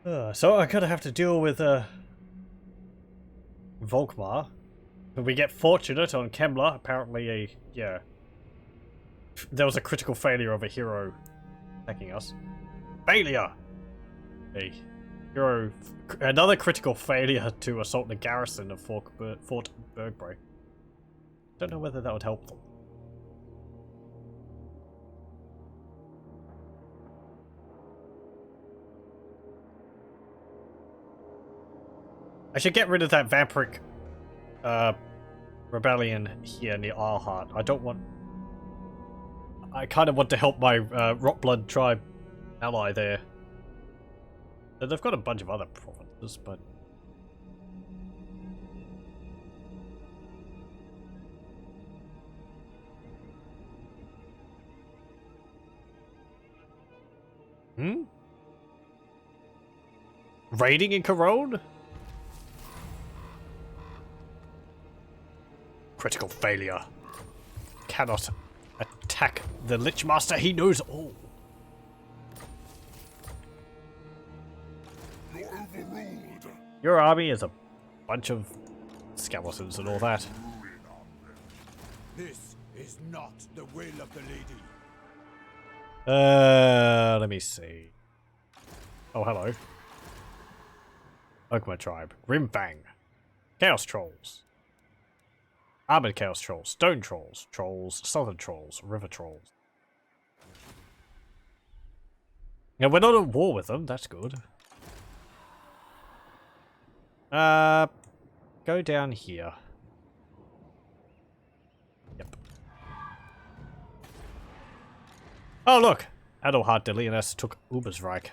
Speaker 1: So I'm gonna have to deal with Volkmar. We get fortunate on Kemler. Apparently there was a critical failure of a hero attacking us. Failure! Another critical failure to assault the garrison of Fort Bergbray. Don't know whether that would help them. I should get rid of that vampiric rebellion here near Arhart. I kind of want to help my Rockblood tribe ally there. They've got a bunch of other provinces, but raiding in Corone? Critical failure. Cannot attack the Lichemaster. He knows all.
Speaker 5: You're overruled.
Speaker 1: Your army is a bunch of skeletons and all that.
Speaker 6: This is not the will of the lady.
Speaker 1: Let me see. Oh, hello. Ogma tribe. Rimfang. Chaos trolls. Armored chaos trolls. Stone trolls. Trolls. Southern trolls. River trolls. Yeah, we're not at war with them. That's good. Go down here. Yep. Oh, look! Adelhard de Leonis took Ubersreich.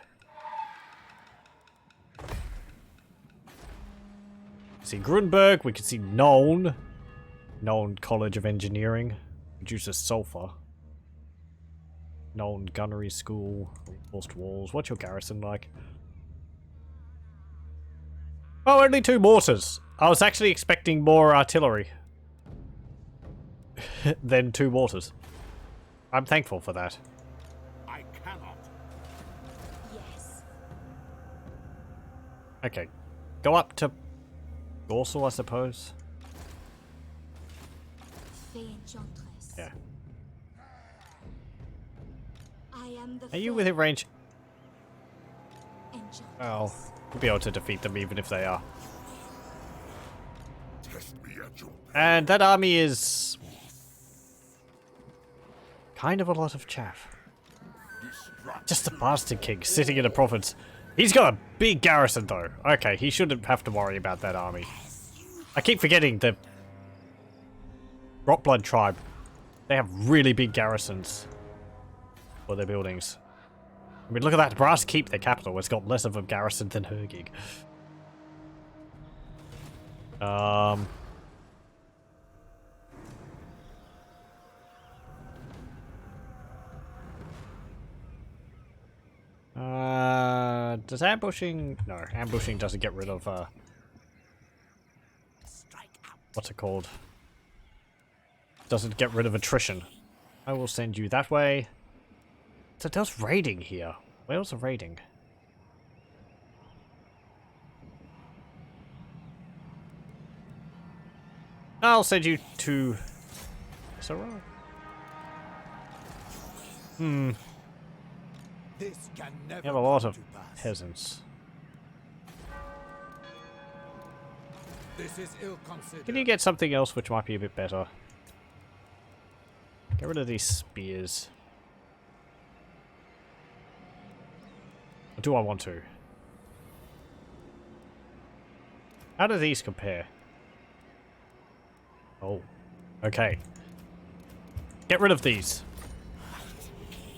Speaker 1: See Grunberg, we can see Nuln. Nuln College of Engineering. Produces sulfur. Nuln Gunnery School. Reinforced walls. What's your garrison like? Oh, only 2 mortars. I was actually expecting more artillery than 2 mortars. I'm thankful for that.
Speaker 5: I cannot.
Speaker 4: Yes.
Speaker 1: Okay. Go up to Gorsel, I suppose.
Speaker 4: Fey enchantress.
Speaker 1: Yeah.
Speaker 4: I am the
Speaker 1: Are you
Speaker 4: Fey
Speaker 1: within range?
Speaker 4: enchantress.
Speaker 1: Well, we'll be able to defeat them even if they are.
Speaker 5: Test me at your
Speaker 1: And that army is kind of a lot of chaff.
Speaker 5: destruction.
Speaker 1: Just a bastard king sitting in a province. He's got a big garrison though. Okay, he shouldn't have to worry about that army. I keep forgetting the Rotblood tribe. They have really big garrisons for their buildings. I mean, look at that. Brass Keep, their capital. It's got less of a garrison than Hergig. Does ambushing... No, ambushing doesn't get rid of, what's it called? Doesn't get rid of attrition. I will send you that way. So there's raiding here. Where's the raiding? I'll send you to... Is that right?
Speaker 6: This can never
Speaker 1: You have a lot
Speaker 6: come
Speaker 1: of
Speaker 6: to pass.
Speaker 1: peasants.
Speaker 6: This is ill considered.
Speaker 1: Can you get something else which might be a bit better? Get rid of these spears. Or do I want to? How do these compare? Oh, okay. Get rid of these.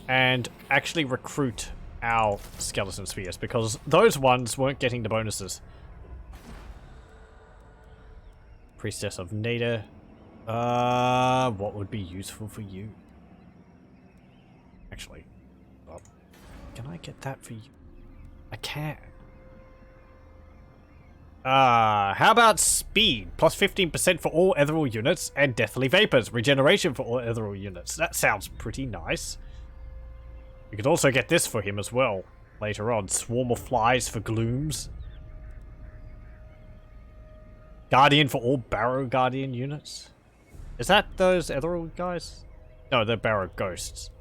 Speaker 1: And actually recruit our skeleton spears, because those ones weren't getting the bonuses. Priestess of Nader. What would be useful for you? Actually, well, can I get that for you? I can. How about speed? Plus 15% for all ethereal units and deathly vapors. Regeneration for all ethereal units. That sounds pretty nice. We could also get this for him as well later on. Swarm of flies for glooms. Guardian for all barrow guardian units. Is that those ethereal guys? No, they're barrow ghosts.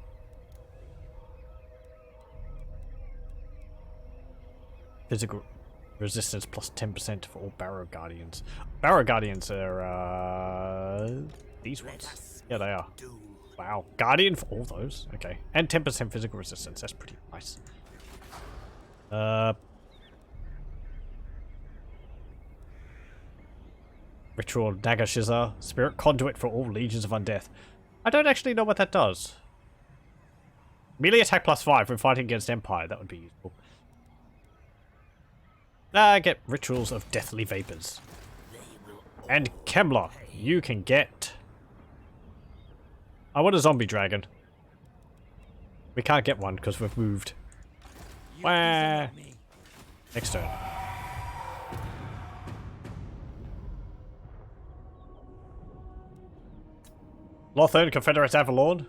Speaker 1: Physical resistance plus 10% for all barrow guardians. Barrow guardians are these ones. Yeah, they are. Wow. Guardian for all those? Okay. And 10% physical resistance. That's pretty nice. Ritual Dagger Shizar. Spirit Conduit for all legions of undeath. I don't actually know what that does. Melee attack plus 5 when fighting against Empire. That would be useful. Get Rituals of Deathly Vapors. And Kemler. You can get... I want a zombie dragon. We can't get one because we've moved. Wah. Next turn. Lothern, Confederate Avalon.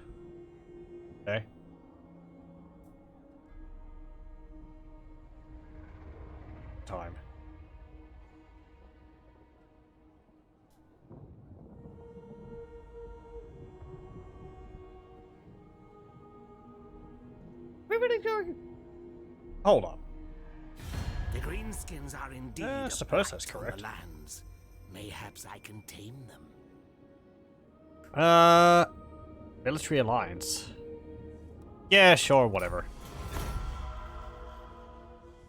Speaker 1: Okay. Time. Hold on.
Speaker 3: The greenskins are indeed
Speaker 1: I
Speaker 3: a
Speaker 1: suppose that's
Speaker 3: blight on
Speaker 1: correct.
Speaker 3: the lands. Mayhaps I can tame them.
Speaker 1: Military alliance. Yeah, sure, whatever.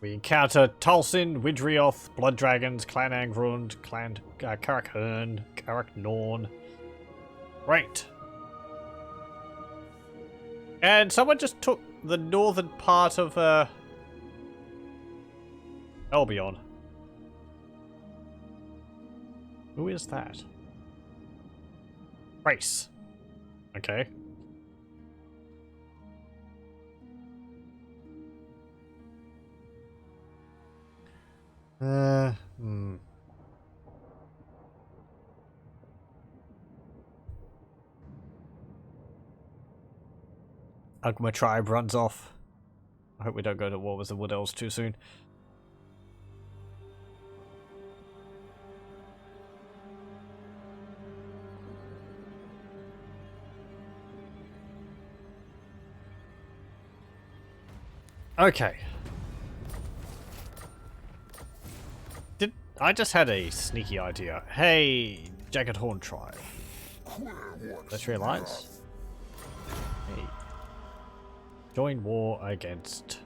Speaker 1: We encounter Tulsin, Widrioth, Blood Dragons, Clan Angrund, Clan Karak Hearn, Karak Norn. Great. And someone just took the northern part of Albion. Who is that? Race. Okay. Ugma tribe runs off. I hope we don't go to war with the Wood Elves too soon. Okay. I just had a sneaky idea. Hey, Jagged Horn tribe. Let's realize. Hey. Join war against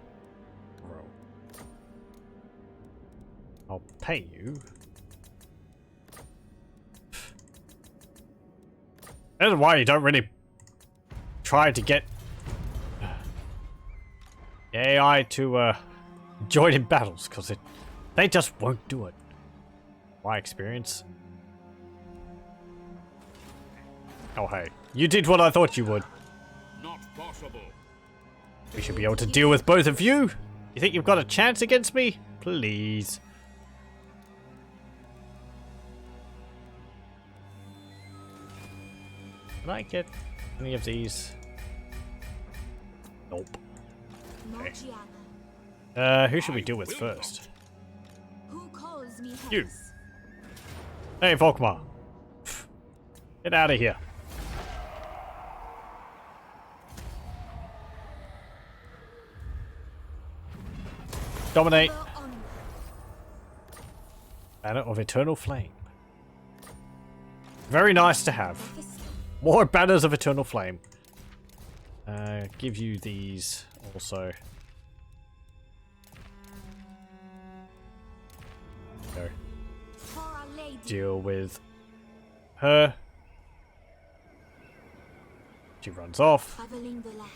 Speaker 1: Rome. I'll pay you. That's why you don't really try to get AI to join in battles, because they just won't do it. My experience. Oh hey, you did what I thought you would.
Speaker 5: Not possible.
Speaker 1: We should be able to deal with both of you. You think you've got a chance against me? Please. Can I get any of these? Nope. Okay. Who should we deal with first?
Speaker 4: Who calls me
Speaker 1: You.
Speaker 4: Hess?
Speaker 1: Hey, Volkmar. Get out of here. Dominate. Banner of Eternal Flame. Very nice to have. More banners of Eternal Flame. Give you these also. Go.
Speaker 4: For our lady.
Speaker 1: Deal with her. She runs off.
Speaker 4: Traveling the land.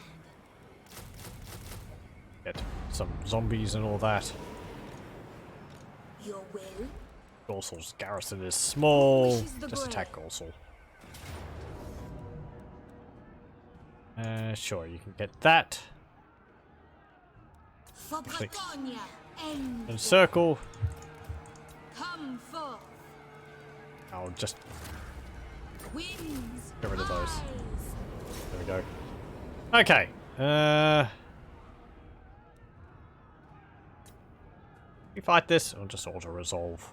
Speaker 1: Get some zombies and all that.
Speaker 4: Your will?
Speaker 1: Gorsel's garrison is small.
Speaker 4: Wishes the
Speaker 1: Just
Speaker 4: grey.
Speaker 1: attack Gorsel. Sure, you can get that.
Speaker 4: For
Speaker 1: Actually-
Speaker 4: Bretonia. And
Speaker 1: Encircle.
Speaker 4: come forth.
Speaker 1: I'll just
Speaker 4: Winds.
Speaker 1: Get rid of those.
Speaker 4: rise.
Speaker 1: There we go. Okay. We fight this or just auto resolve.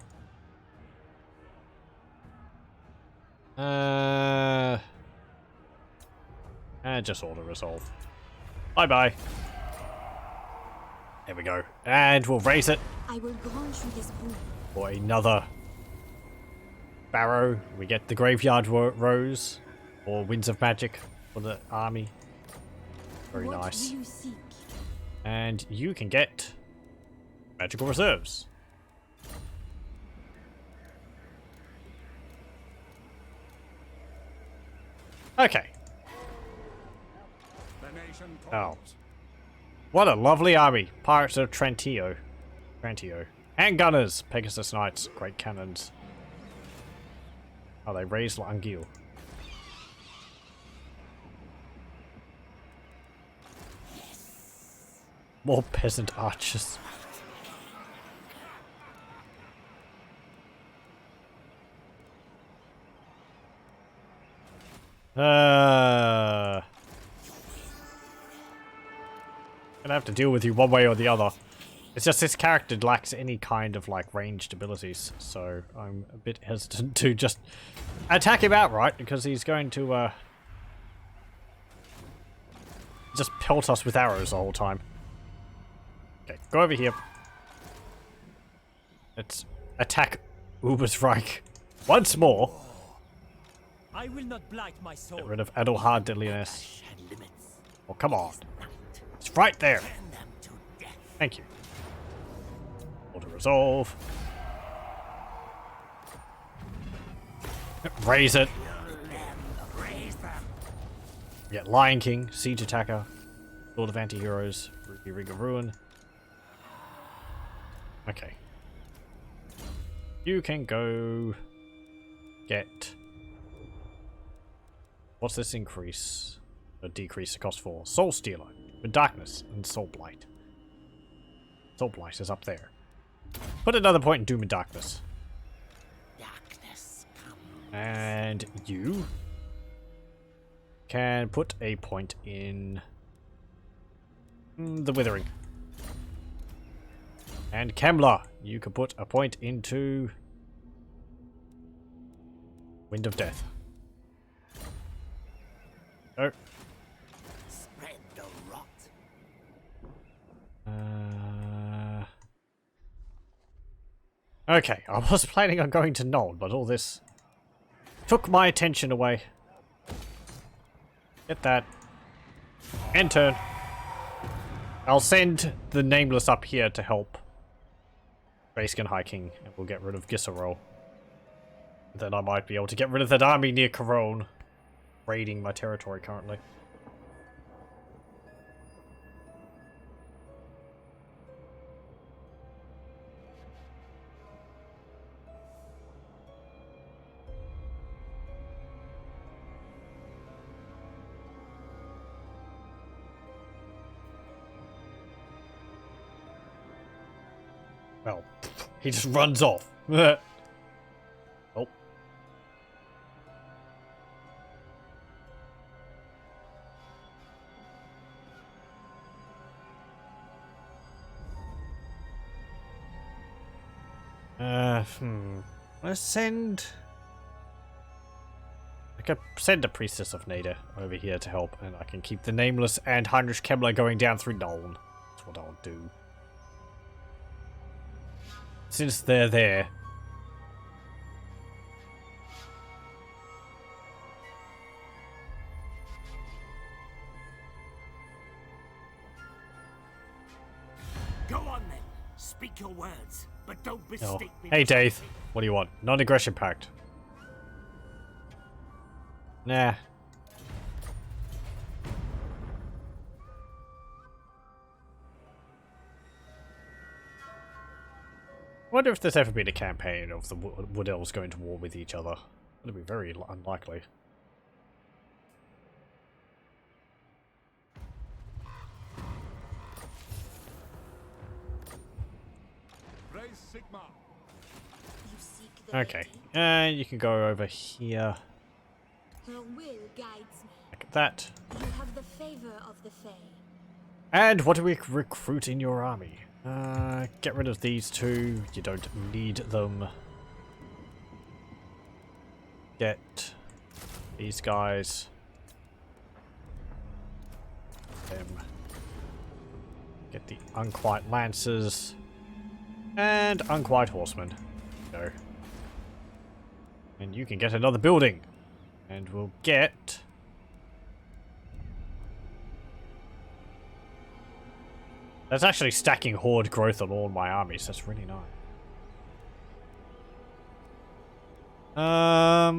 Speaker 1: And just auto resolve. Bye bye. There we go. And we'll raise it
Speaker 4: I will grant you this boon.
Speaker 1: for another barrow. We get the graveyard rose or winds of magic for the army. Very
Speaker 4: What
Speaker 1: nice.
Speaker 4: do you seek?
Speaker 1: And you can get magical reserves. Okay.
Speaker 6: The nation
Speaker 1: Oh.
Speaker 6: calls.
Speaker 1: What a lovely army. Pirates of Trentio. Handgunners. Pegasus Knights. Great cannons. Oh, they raised Langil. More peasant archers. Gonna have to deal with you one way or the other. It's just this character lacks any kind of like ranged abilities, so I'm a bit hesitant to just attack him outright because he's going to just pelt us with arrows the whole time. Okay, go over here. Let's attack Ubersreich once more.
Speaker 7: I will not blight my soul.
Speaker 1: Get rid of Adelhard Deliness.
Speaker 3: And limits.
Speaker 1: Oh, come on. It's right there.
Speaker 3: Burn them to death.
Speaker 1: Thank you. Auto resolve. Raise it.
Speaker 3: Raise them.
Speaker 1: We get Lion King, Siege Attacker, Lord of Anti-Heroes, Ruby Ring of Ruin. Okay. You can go get... What's this increase? Or decrease the cost for? Soul Stealer, with Darkness, and Soul Blight. Soul Blight is up there. Put another point in Doom and Darkness.
Speaker 3: Darkness come.
Speaker 1: And you can put a point in the Withering. And Kemler, you can put a point into Wind of Death. Go.
Speaker 3: Spread the rot.
Speaker 1: Okay, I was planning on going to Nuln, but all this took my attention away. Get that. End turn. I'll send the Nameless up here to help Grayskin High King, and we'll get rid of Gisserol. Then I might be able to get rid of that army near Corone, raiding my territory currently. Well, he just runs off. Oh. Let's send... I could send a Priestess of Nada over here to help, and I can keep the Nameless and Heinrich Kemmler going down through Nuln. That's what I'll do. Since they're there.
Speaker 3: Go on then. Speak your words, but don't
Speaker 1: Oh.
Speaker 3: mistake me.
Speaker 1: Hey Dave, what do you want? Non-aggression pact. Nah. Wonder if there's ever been a campaign of the Wood Elves going to war with each other. That'd be very unlikely.
Speaker 6: Raise Sigma.
Speaker 4: You seek the
Speaker 1: Okay,
Speaker 4: lady.
Speaker 1: you can go over here.
Speaker 4: Her will guides me.
Speaker 1: Look at that.
Speaker 4: You have the favor of the Fae.
Speaker 1: And what do we recruit in your army? Get rid of these two. You don't need them. Get these guys. Them. Get the Unquiet Lancers. And Unquiet Horsemen. Go. And you can get another building. And we'll get... That's actually stacking horde growth on all my armies. That's really nice. I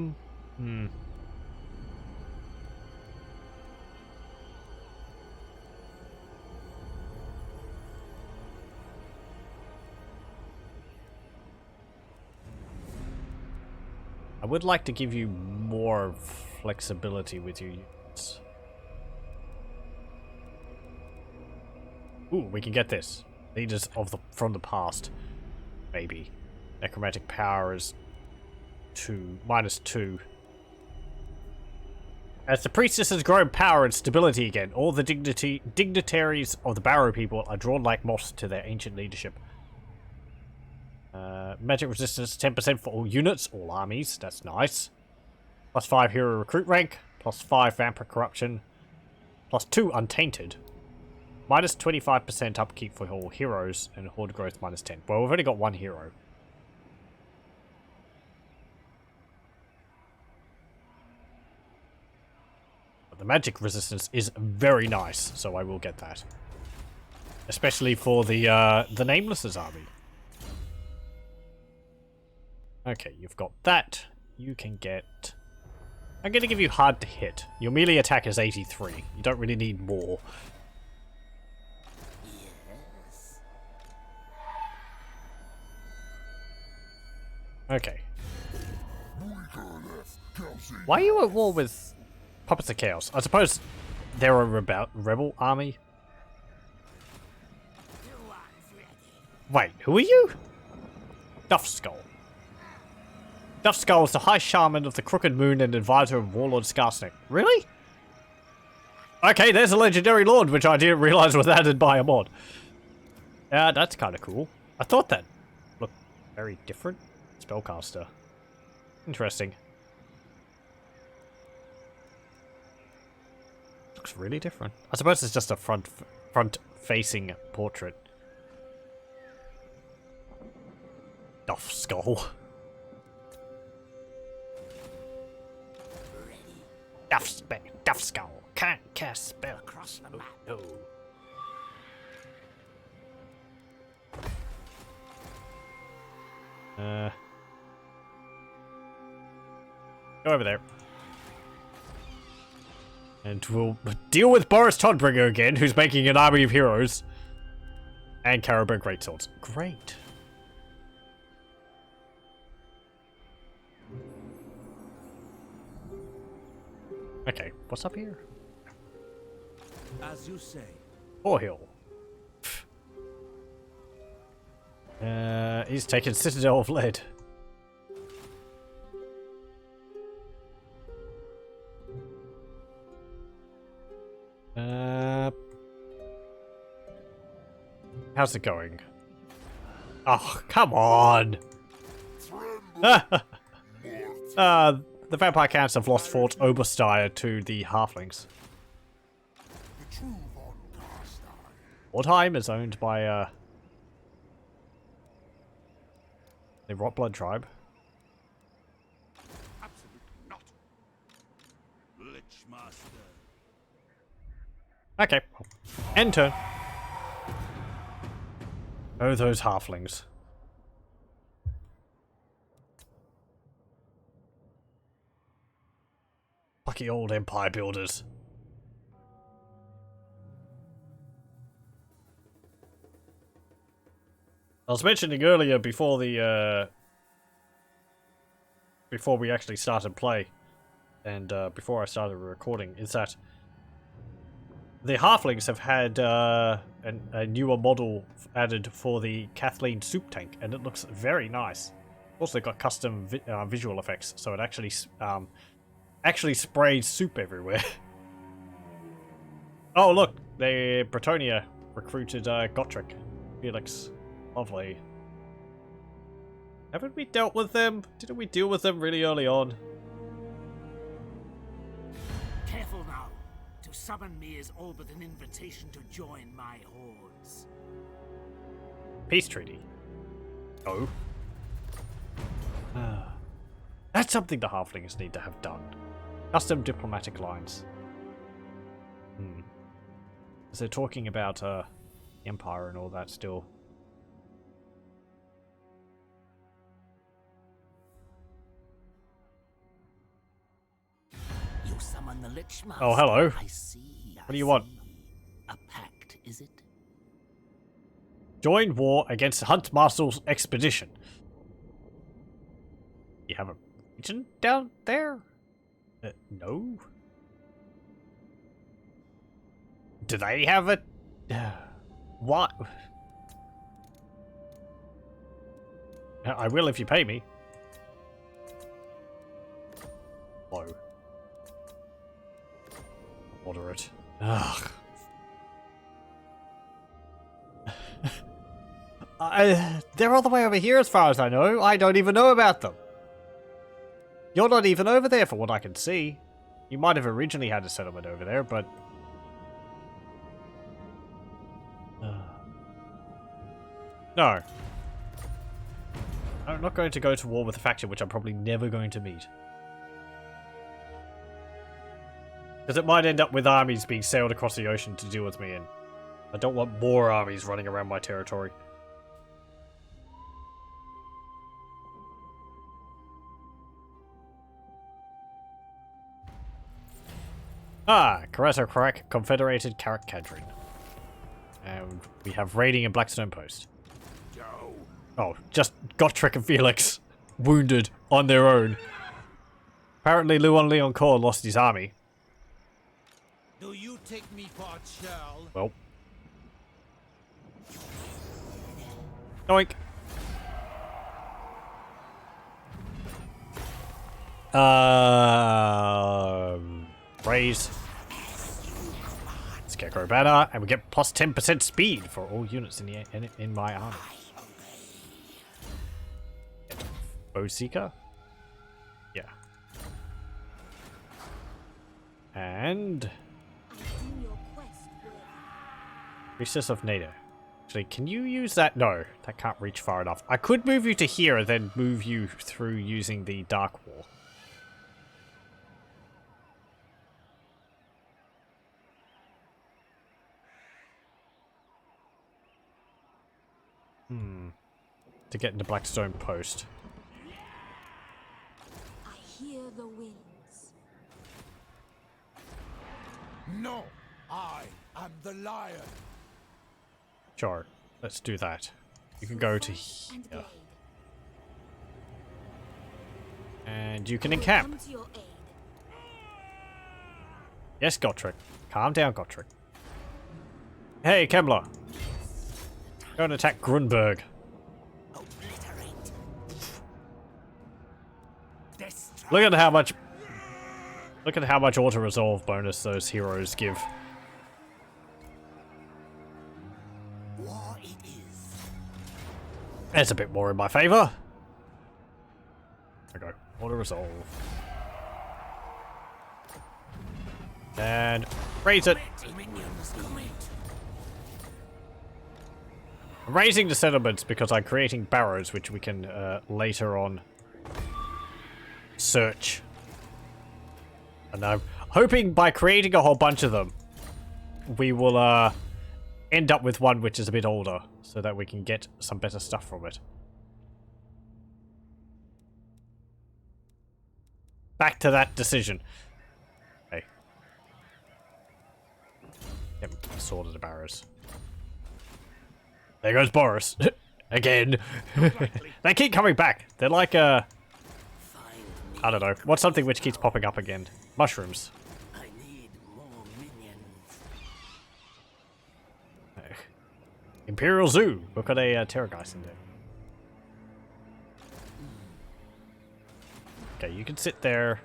Speaker 1: would like to give you more flexibility with your units. Ooh, we can get this. Leaders of from the past. Maybe. Necromatic power is -2. As the priestess has grown power and stability again, all the dignitaries of the Barrow people are drawn like moths to their ancient leadership. Magic resistance 10% for all units, all armies. That's nice. +5 hero recruit rank. +5 vampire corruption. +2 untainted. -25% upkeep for all heroes, and horde growth -10. Well, we've only got one hero. But the magic resistance is very nice, so I will get that. Especially for the Nameless's army. Okay, you've got that. You can get... I'm going to give you hard to hit. Your melee attack is 83. You don't really need more. Okay. Why are you at war with Puppets of Chaos? I suppose they're a rebel army. Wait, who are you? Duffskull. Duffskull is the High Shaman of the Crooked Moon and advisor of Warlord Skarsnik. Really? Okay, there's a legendary lord, which I didn't realize was added by a mod. Yeah, that's kind of cool. I thought that looked very different. Spellcaster. Interesting. Looks really different. I suppose it's just a front-facing portrait. Duffskull. Duffskull. Can't cast spell across the map. Oh, no. Go over there. And we'll deal with Boris Todbringer again, who's making an army of heroes. And Caribou Greatswords. Great. Okay, what's up here?
Speaker 6: As you say.
Speaker 1: Hill. He's taken Citadel of Lead. How's it going? Oh, come on! The vampire counts have lost Fort Oberstyre to the halflings.
Speaker 5: The true von Carstein.
Speaker 1: Waldheim is owned by the Rotblood tribe.
Speaker 5: Absolutely not.
Speaker 6: Lichemaster.
Speaker 1: Okay. End turn. Oh, those halflings. Lucky old empire builders. I was mentioning earlier before the before we actually started play, and before I started recording, is that the halflings have had a newer model added for the Kathleen soup tank, and it looks very nice. Also got custom visual effects, so it actually sprays soup everywhere. Oh look, the Bretonia recruited Gotrek, Felix. Lovely. Haven't we dealt with them? Didn't we deal with them really early on?
Speaker 3: Careful now. To summon me is all but an invitation to join my hordes.
Speaker 1: Peace treaty. Oh. That's something the halflings need to have done. Custom diplomatic lines. Because they're talking about Empire and all that still.
Speaker 3: You summon the Lichemaster.
Speaker 1: Oh, hello.
Speaker 3: I see.
Speaker 1: What do you want?
Speaker 3: A pact, is it?
Speaker 1: Join war against Huntmaster's expedition. You have a region down there? No. Do they have a... what? I will if you pay me. Low. Moderate. Ugh. They're all the way over here as far as I know. I don't even know about them. You're not even over there for what I can see. You might have originally had a settlement over there, but... no. I'm not going to go to war with a faction which I'm probably never going to meet. Because it might end up with armies being sailed across the ocean to deal with me, and I don't want more armies running around my territory. Ah, Karatokarak, Confederated Karak Kadrin. And we have raiding and Blackstone Post. Oh, just Gotrek and Felix wounded on their own. Apparently Leon Core lost his army.
Speaker 6: Do you take me for a churl?
Speaker 1: Well. Doink. Raze. Scarecrow banner, and we get plus 10% speed for all units in my army. Bowseeker? Yeah. And Priestess of NATO. Actually, can you use that? No, that can't reach far enough. I could move you to here and then move you through using the Dark Wall. to get into Blackstone Post.
Speaker 4: I hear the winds.
Speaker 6: No, I am the lion.
Speaker 1: Sure, let's do that. You can go to
Speaker 4: And
Speaker 1: here.
Speaker 4: blade.
Speaker 1: And you can
Speaker 4: I will
Speaker 1: encamp.
Speaker 4: come to your aid.
Speaker 1: Yes, Gotrek. Calm down, Gotrek. Hey, Kemmler. Go and attack Grunberg.
Speaker 3: Obliterate. Destroy.
Speaker 1: Look at how much... Look at how much auto-resolve bonus those heroes give.
Speaker 3: War it is.
Speaker 1: That's a bit more in my favour. There we go. Auto-resolve. And raise it.
Speaker 3: Minions commit.
Speaker 1: I'm raising the settlements because I'm creating barrows, which we can later on search. And I'm hoping by creating a whole bunch of them, we will end up with one which is a bit older, so that we can get some better stuff from it. Back to that decision. Okay. Get a sword of the barrows. There goes Boris. Again. They keep coming back. They're like I don't know. What's something which keeps popping up again? Mushrooms.
Speaker 3: I need more minions.
Speaker 1: Imperial Zoo. Look at a Terrorgeist in there. Okay, you can sit there.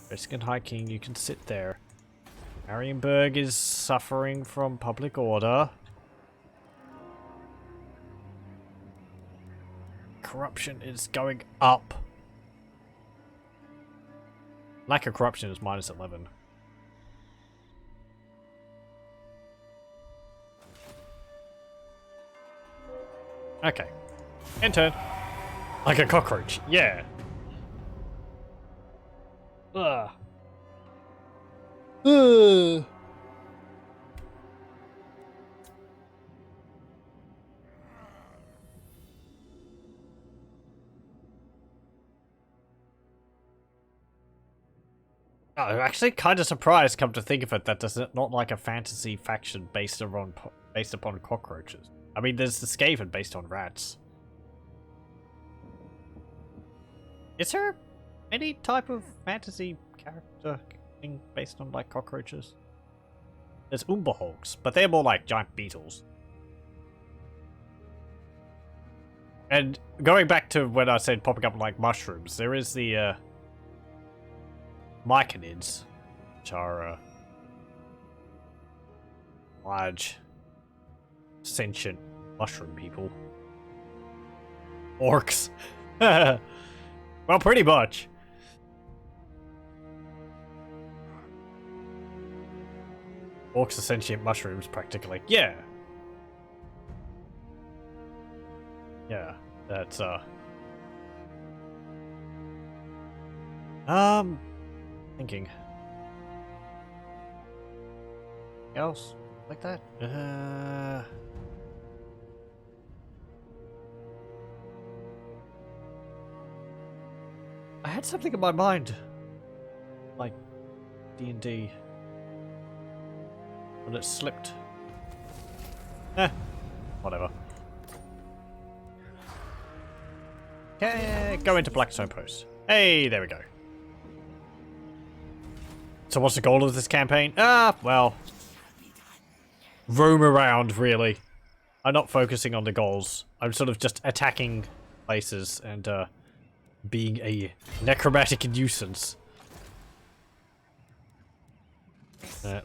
Speaker 1: Risk and hiking, you can sit there. Marienburg is suffering from public order. Corruption is going up. Lack of corruption is minus 11. Okay. End turn. Like a cockroach. Yeah. Ugh. Ugh. I'm actually kind of surprised, come to think of it, that there's not like a fantasy faction based upon cockroaches. I mean, there's the Skaven based on rats. Is there any type of fantasy character thing based on like cockroaches? There's Umberhawks, but they're more like giant beetles. And going back to when I said popping up like mushrooms, there is the myconids, which are large, sentient mushroom people. Orcs. Well, pretty much. Orcs are sentient mushrooms, practically. Yeah. Yeah, that's, thinking. Else? Like that? I had something in my mind. Like, D&D. But it slipped. Whatever. Okay, go into Blackstone Post. Hey, there we go. So what's the goal of this campaign? Well, roam around, really. I'm not focusing on the goals. I'm sort of just attacking places and being a necromatic nuisance.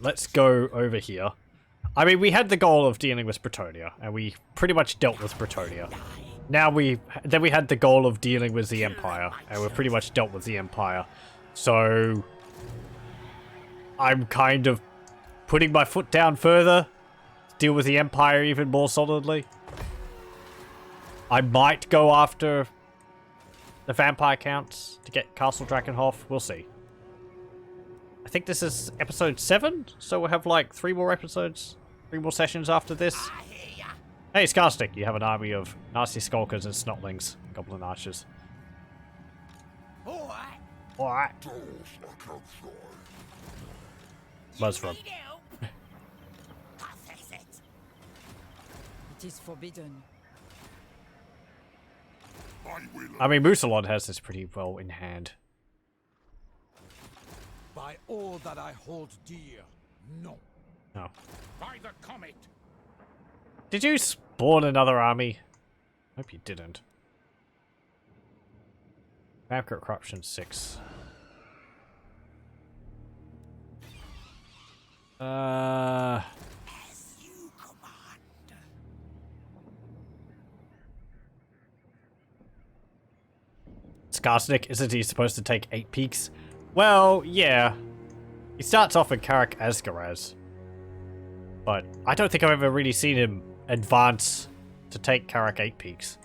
Speaker 1: Let's go over here. I mean, we had the goal of dealing with Bretonnia, and we pretty much dealt with Bretonnia. Now we had the goal of dealing with the Empire, and we've pretty much dealt with the Empire. So I'm kind of putting my foot down further to deal with the Empire even more solidly. I might go after the vampire counts to get Castle Drakenhof. We'll see. I think this is episode 7, so we'll have like 3 more episodes, 3 more sessions after this. Hey, Scarstick, you have an army of nasty skulkers and snotlings, goblin archers.
Speaker 3: Alright.
Speaker 1: Alright.
Speaker 5: Doors are outside.
Speaker 1: Buzz from.
Speaker 3: I'll fix it.
Speaker 8: It is forbidden.
Speaker 5: I will.
Speaker 1: I mean, Musalon has this pretty well in hand.
Speaker 6: By all that I hold dear, no.
Speaker 1: No.
Speaker 2: By the comet.
Speaker 1: Did you spawn another army? Hope you didn't. Vampire Corruption 6.
Speaker 3: As you command.
Speaker 1: Skarsnik, isn't he supposed to take 8 peaks? Well, yeah. He starts off in Karak Asgaraz. But I don't think I've ever really seen him advance to take Karak 8 peaks.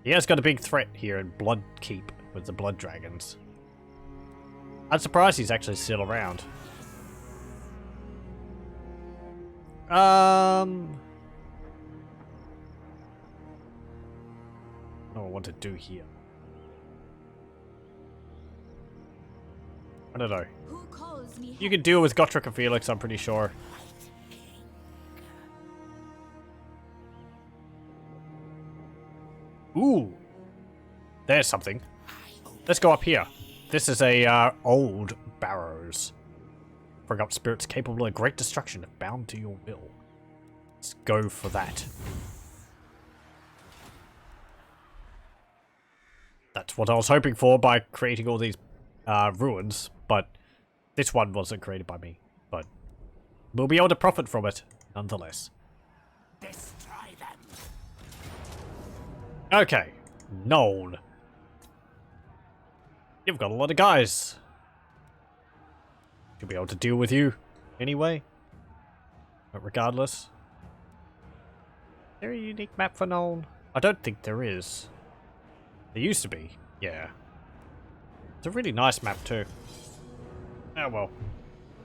Speaker 1: He has got a big threat here in Blood Keep with the Blood Dragons. I'm surprised he's actually still around. I don't know what to do here. I don't know.
Speaker 4: Who calls me?
Speaker 1: You can deal with Gotrek and Felix, I'm pretty sure. Ooh. There's something. Let's go up here. This is a old barrows. Bring up spirits capable of great destruction if bound to your will. Let's go for that. That's what I was hoping for by creating all these ruins, but this one wasn't created by me. But we'll be able to profit from it, nonetheless.
Speaker 3: Destroy them.
Speaker 1: Okay, Nuln. You've got a lot of guys. Should be able to deal with you anyway. But regardless. Is there a unique map for Nuln? I don't think there is. There used to be, yeah. It's a really nice map too. Oh well.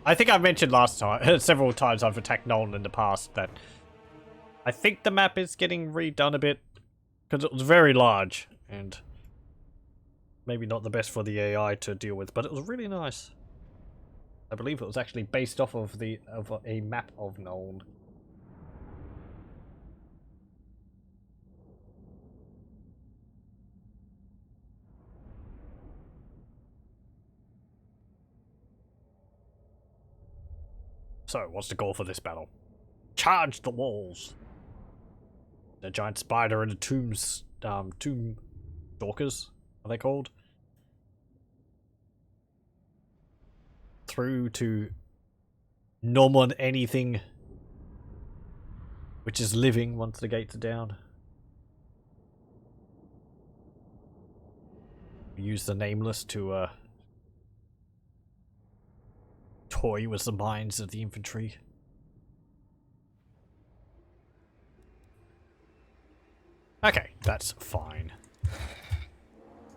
Speaker 1: I think I mentioned last time, several times I've attacked Nuln in the past, that I think the map is getting redone a bit. Because it was very large, and maybe not the best for the AI to deal with, but it was really nice. I believe it was actually based off of a map of Nuln. So, what's the goal for this battle? Charge the walls! The giant spider and the tomb stalkers, are they called? Through to Norman anything which is living once the gates are down. Use the nameless to toy with the minds of the infantry. Okay, that's fine.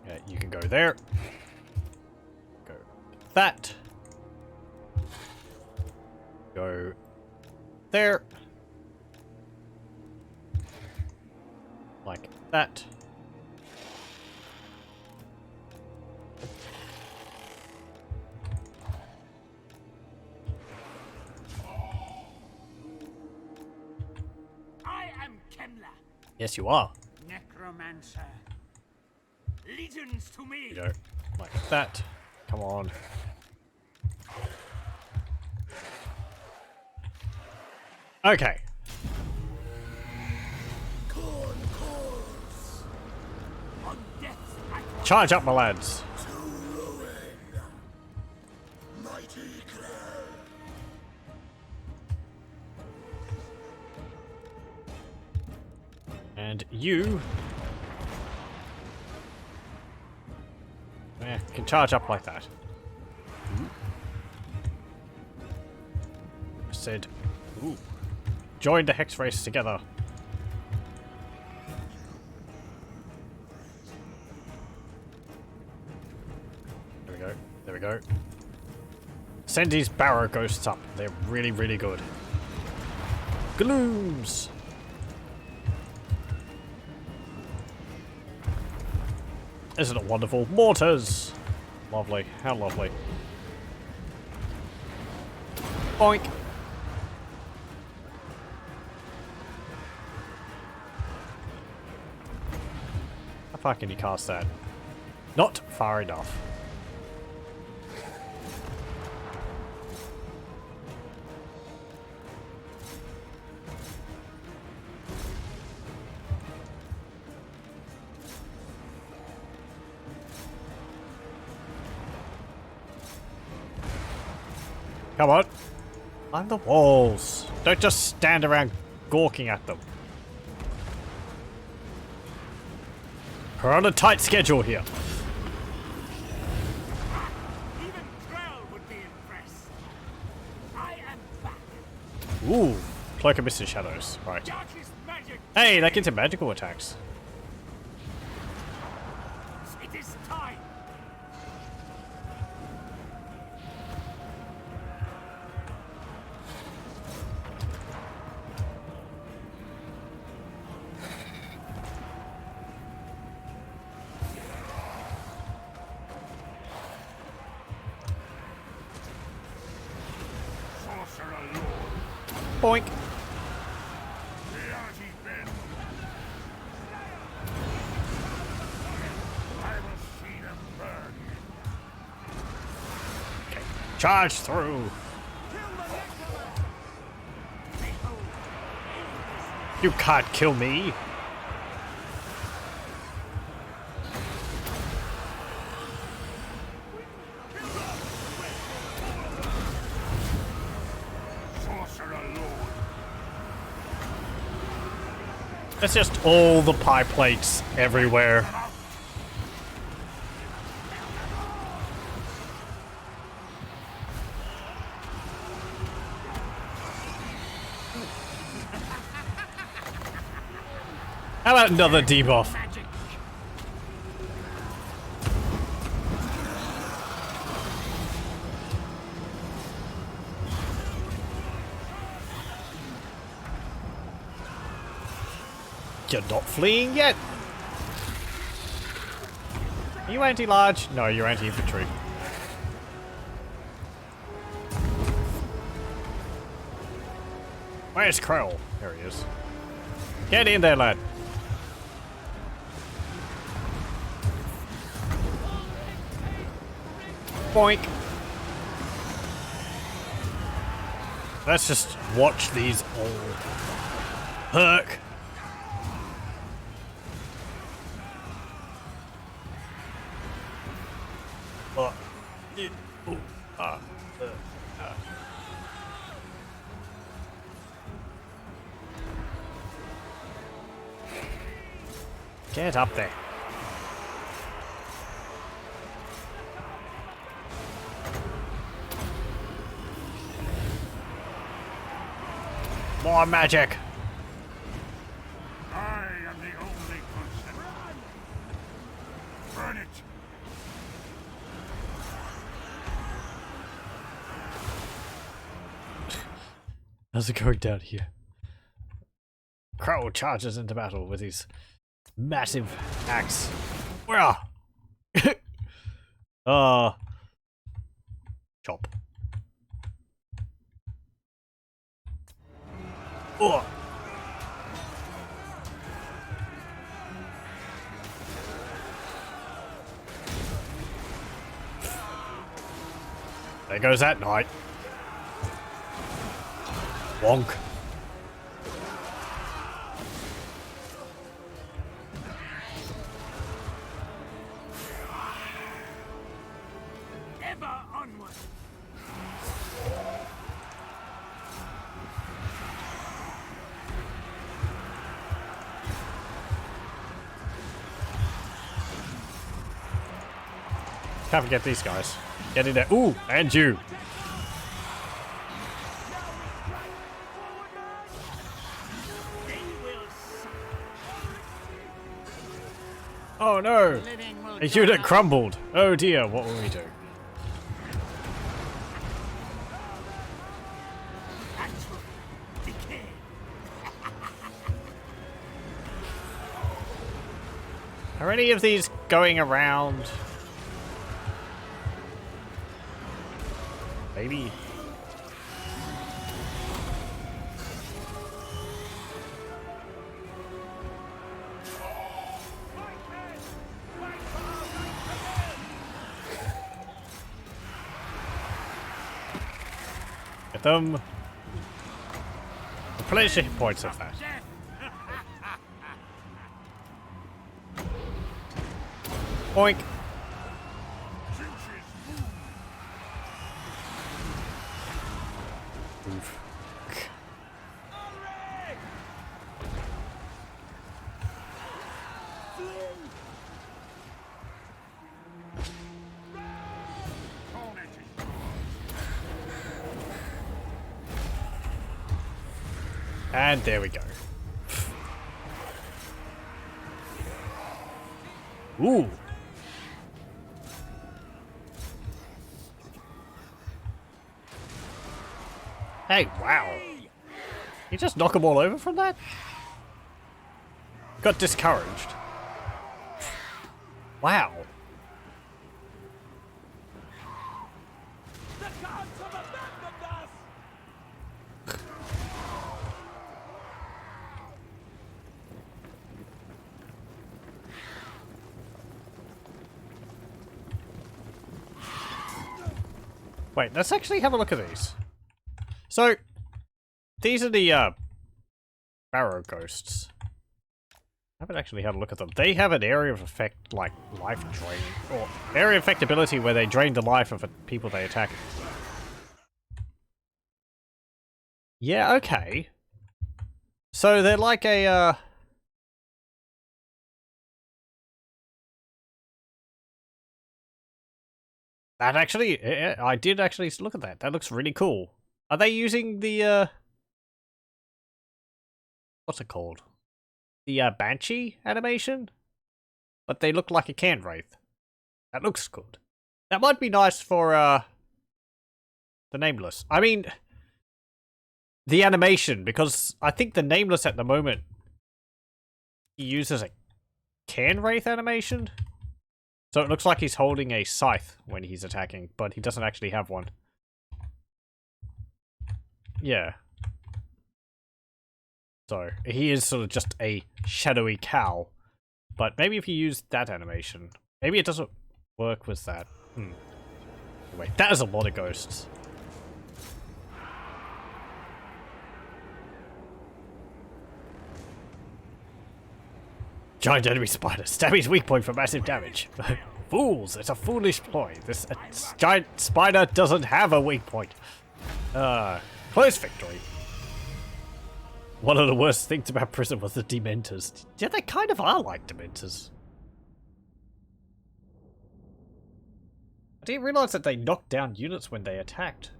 Speaker 1: Yeah, you can go there. Go that. Go there. Like that.
Speaker 2: I am Kemla,
Speaker 1: Yes, you are.
Speaker 2: necromancer. Legions to me.
Speaker 1: You go like that. Come on. Okay.
Speaker 2: On death's back.
Speaker 1: Charge up, my lads.
Speaker 5: Mighty Claire.
Speaker 1: And you can charge up like that. I said, ooh. Join the hex race together. There we go. There we go. Send these barrow ghosts up. They're really, really good. glooms. Isn't it wonderful? Mortars! Lovely. How lovely. Boink! How far can you cast that? Not far enough. Come on. Climb the walls. Don't just stand around gawking at them. We're on a tight schedule here.
Speaker 2: Even Drell would be impressed. I am back.
Speaker 1: Ooh. Cloak of Mist and Shadows. Right.
Speaker 2: Darkest magic.
Speaker 1: Hey, that gets magical attacks.
Speaker 2: It is time. Sorcerer Lord.
Speaker 1: Boink.
Speaker 5: Reality bend. I will see them burn.
Speaker 1: Charge through. You can't kill me.
Speaker 5: Sorcerer Lord.
Speaker 1: That's just all the pie plates everywhere. How about another debuff?
Speaker 2: Magic.
Speaker 1: You're not fleeing yet? Are you anti-large? No, you're anti-infantry. Where's Krell? There he is. Get in there, lad. Boink. Let's just watch these all perk. Get up there. More magic.
Speaker 5: I am the only constant. Burn it.
Speaker 1: How's it going down here? Crow charges into battle with his massive axe. Where? Chop. Oh. There goes that knight. Wonk.
Speaker 2: Ever onward.
Speaker 1: Can't forget these guys. Get in there. Ooh, and you.
Speaker 2: They will suck.
Speaker 1: Oh no.
Speaker 2: Living will
Speaker 1: A unit crumbled. Oh dear, what will we do?
Speaker 2: actual decay.
Speaker 1: Are any of these going around? Maybe. Get them. Replenish your hit points of that. Boink. Move. And there we go. Ooh. Hey, wow. You just knock them all over from that? Got discouraged. Wow.
Speaker 2: The gods have abandoned us!
Speaker 1: Wait, let's actually have a look at these. So, these are the barrow ghosts. I haven't actually had a look at them. They have an area of effect like life drain, or area of effect ability where they drain the life of people they attack. Yeah, okay. So they're like a that actually, I did actually look at that. That looks really cool. Are they using the what's it called? The Banshee animation? But they look like a can wraith. That looks good. That might be nice for the Nameless. I mean, the animation, because I think the Nameless at the moment he uses a can wraith animation. So it looks like he's holding a scythe when he's attacking, but he doesn't actually have one. Yeah. So, he is sort of just a shadowy cow. But maybe if you use that animation, maybe it doesn't work with that. Wait, that is a lot of ghosts. Giant enemy spider. Stab his weak point for massive damage. Fools! It's a foolish ploy. This giant spider doesn't have a weak point. Close victory. One of the worst things about prison was the Dementors. Yeah, they kind of are like Dementors. I didn't realize that they knocked down units when they attacked.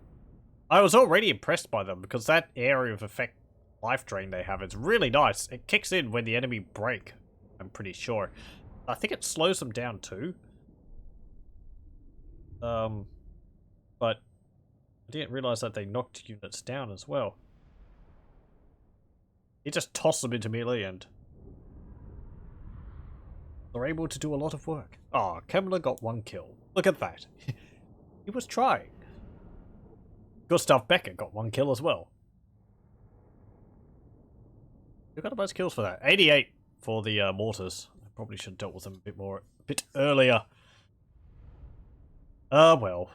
Speaker 1: I was already impressed by them because that area of effect life drain they have is really nice. It kicks in when the enemy break, I'm pretty sure. I think it slows them down too. But I didn't realize that they knocked units down as well. You just toss them into melee and they're able to do a lot of work. Ah, Kemmler got 1 kill. Look at that. He was trying. Gustav Becker got 1 kill as well. Who got the most kills for that? 88 for the mortars. I probably should have dealt with them a bit earlier. Well.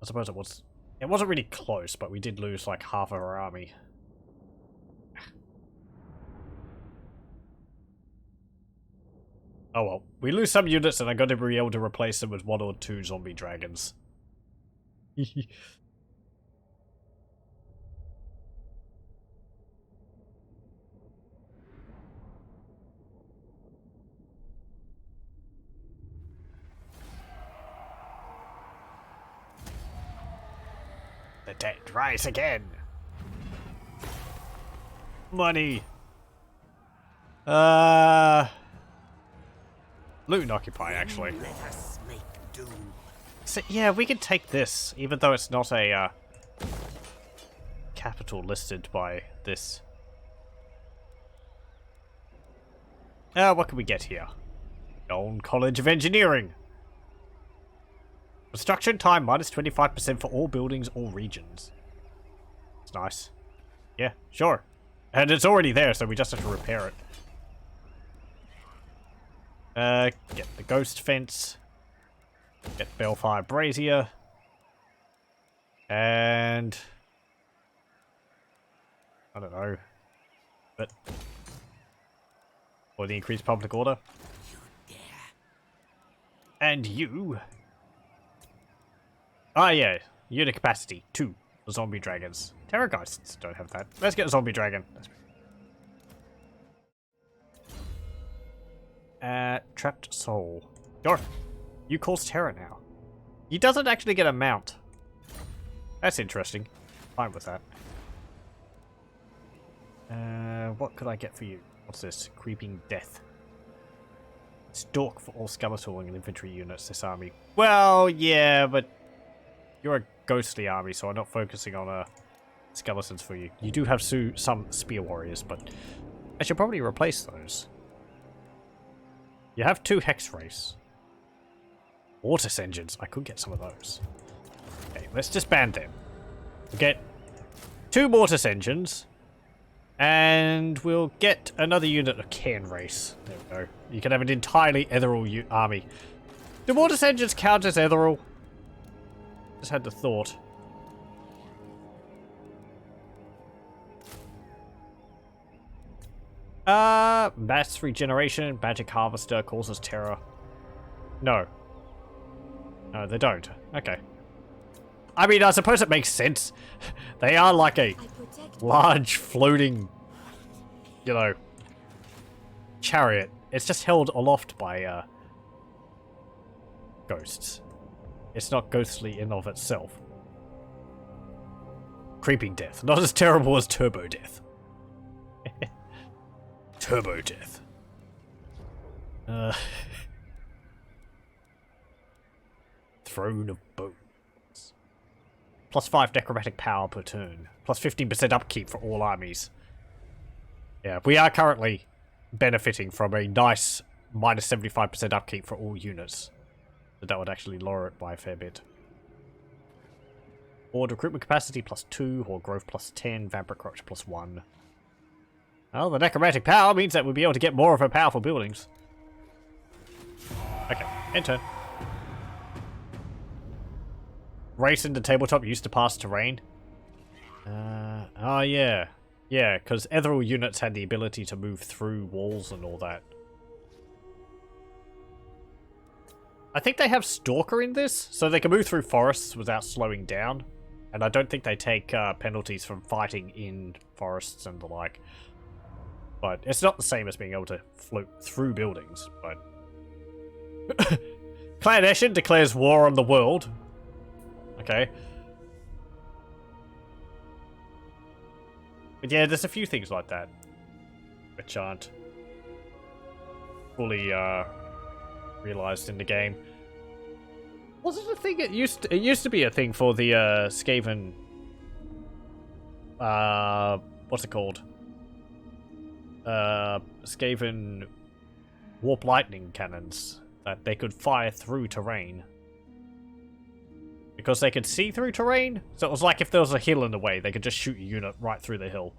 Speaker 1: I suppose it wasn't really close, but we did lose like half of our army. Oh well, we lose some units and I'm going to be able to replace them with 1 or 2 zombie dragons. The dead rise again. Money. Loot and occupy, actually.
Speaker 3: Let us make do.
Speaker 1: So, yeah, we can take this, even though it's not a capital listed by this. What can we get here? Nuln College of Engineering. Construction time minus 25% for all buildings or regions. It's nice. Yeah, sure. And it's already there, so we just have to repair it. Get the ghost fence. Get Bellfire Brazier. And... I don't know. But... Or the increased public order. And you... Ah, yeah. Unit capacity 2. Zombie dragons. Terrorgeists don't have that. Let's get a zombie dragon. Trapped soul. Sure. You cause terror now. He doesn't actually get a mount. That's interesting. Fine with that. What could I get for you? What's this? Creeping Death. Stalk for all skeletal and infantry units this army. Well, yeah, but you're a ghostly army, so I'm not focusing on skeletons for you. You do have some spear warriors, but I should probably replace those. You have 2 hex race. Mortis engines. I could get some of those. Okay, let's disband them. We'll get 2 mortis engines. And we'll get another unit of Cairn race. There we go. You can have an entirely ethereal army. Do mortis engines count as ethereal? Just had the thought. Mass regeneration, magic harvester causes terror. No. No, they don't. Okay. I mean, I suppose it makes sense. They are like a large floating, you know, chariot. It's just held aloft by ghosts. It's not ghostly in of itself. Creeping Death. Not as terrible as Turbo Death. Turbo Death. Throne of Bones. Plus 5 necromatic power per turn. Plus 15% upkeep for all armies. Yeah, we are currently benefiting from a nice minus 75% upkeep for all units. So that would actually lower it by a fair bit. Horde recruitment capacity plus 2, Horde growth plus 10, vampire corruption plus 1. Well, the necromatic power means that we'll be able to get more of our powerful buildings. Okay, end turn. Race into tabletop used to pass terrain. Oh yeah. Yeah, because ethereal units had the ability to move through walls and all that. I think they have Stalker in this, so they can move through forests without slowing down. And I don't think they take penalties from fighting in forests and the like. But it's not the same as being able to float through buildings, but... Clan Eshin declares war on the world. Okay. But yeah, there's a few things like that which aren't fully realized in the game. Was it a thing? It used to be a thing for the Skaven. What's it called? Skaven warp lightning cannons that they could fire through terrain. Because they could see through terrain? So it was like if there was a hill in the way, they could just shoot a unit right through the hill.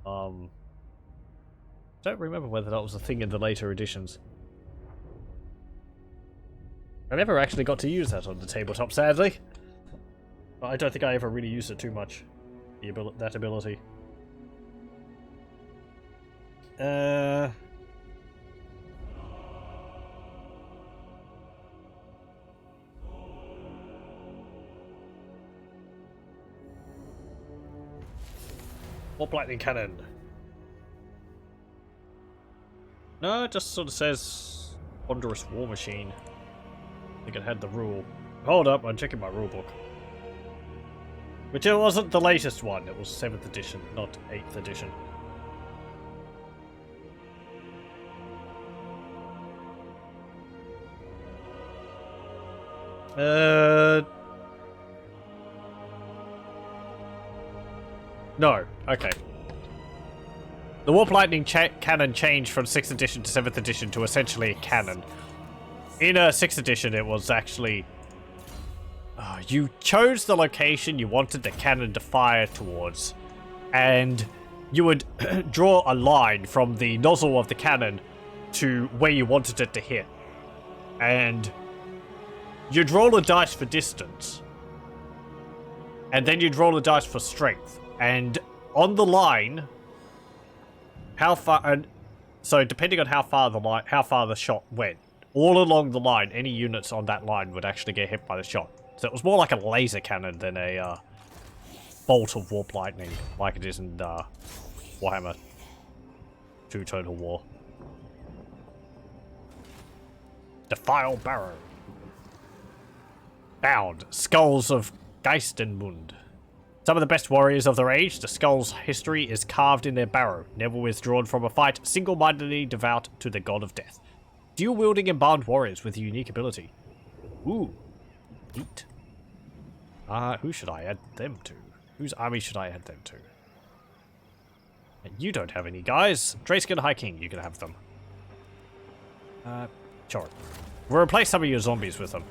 Speaker 1: Don't remember whether that was a thing in the later editions. I never actually got to use that on the tabletop, sadly. But I don't think I ever really used it too much. That ability. Warp lightning cannon. No, it just sort of says Ponderous War Machine. I think it had the rule. Hold up, I'm checking my rule book. Which it wasn't the latest one, it was 7th edition, not 8th edition. No, okay. The Warp Lightning cannon changed from 6th edition to 7th edition to essentially a cannon. In 6th edition, it was actually... you chose the location you wanted the cannon to fire towards, and you would draw a line from the nozzle of the cannon to where you wanted it to hit. And you'd roll a dice for distance, and then you'd roll a dice for strength. And on the line, how far... And so depending on how far the shot went, all along the line, any units on that line would actually get hit by the shot. So it was more like a laser cannon than a bolt of warp lightning, like it is in Warhammer 2 Total War. Defile Barrow. Bound. Skulls of Geistenmund. Some of the best warriors of their age, the skull's history is carved in their barrow, never withdrawn from a fight, single-mindedly devout to the god of death. Dual-wielding embalmed warriors with a unique ability. Ooh. Neat. Who should I add them to? Whose army should I add them to? And you don't have any, guys. Drayskin High King, you can have them. Sure. We'll replace some of your zombies with them.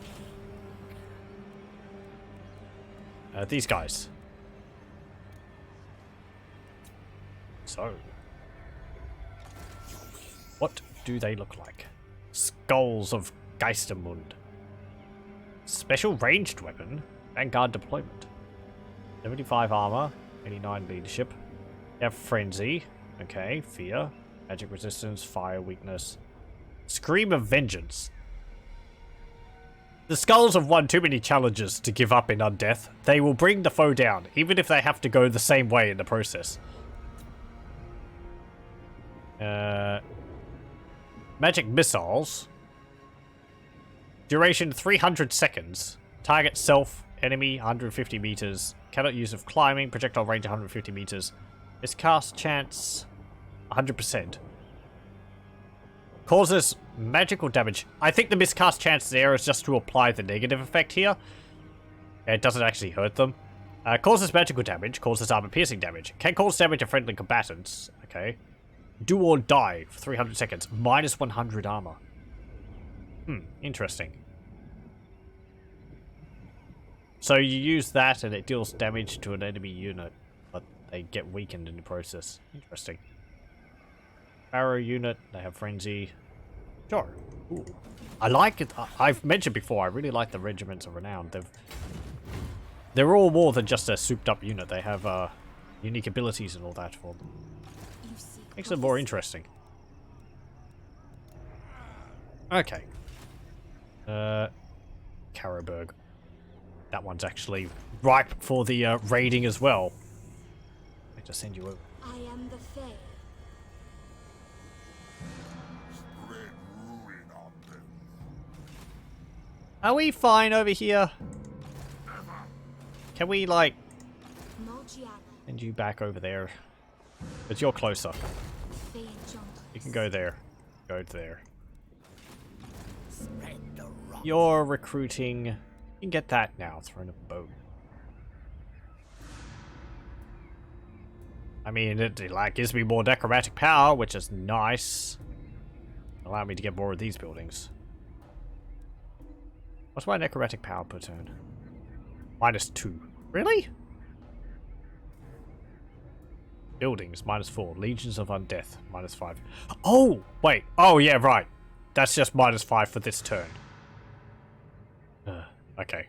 Speaker 1: These guys. So. What do they look like? Skulls of Geistermund. Special ranged weapon. Vanguard deployment. 75 armor. 89 leadership. You have frenzy. Okay. Fear. Magic resistance. Fire weakness. Scream of vengeance. The skulls have won too many challenges to give up in undeath. They will bring the foe down, even if they have to go the same way in the process. Magic missiles. Duration 300 seconds. Target self, enemy 150 meters. Cannot use of climbing. Projectile range 150 meters. Miscast chance 100%. Causes magical damage. I think the miscast chance there is just to apply the negative effect here. It doesn't actually hurt them. Causes magical damage. Causes armor piercing damage. Can cause damage to friendly combatants. Okay. Do or die for 300 seconds. Minus 100 armor. Interesting. So you use that and it deals damage to an enemy unit, but they get weakened in the process. Interesting. Barrow unit, they have frenzy. Sure. Ooh. I like it. I've mentioned before, I really like the regiments of renown. They're all more than just a souped up unit. They have unique abilities and all that for them. Makes them more interesting. Okay. Karaberg. That one's actually ripe for the raiding as well. I just send you over.
Speaker 4: I am the Fae.
Speaker 5: Spread ruin on them.
Speaker 1: Are we fine over here? Can we, like,
Speaker 4: Morgiana.
Speaker 1: send you back over there? But you're closer.
Speaker 4: Fae enchantress.
Speaker 1: You can go there. Go there.
Speaker 3: Spread the rock.
Speaker 1: You're recruiting. You can get that now. Throwing a bow. I mean, it like gives me more necromatic power, which is nice. Allow me to get more of these buildings. What's my necromatic power per turn? -2. Really? Buildings, -4. Legions of Undeath, -5. Oh, wait. Oh, yeah, right. That's just -5 for this turn. Okay.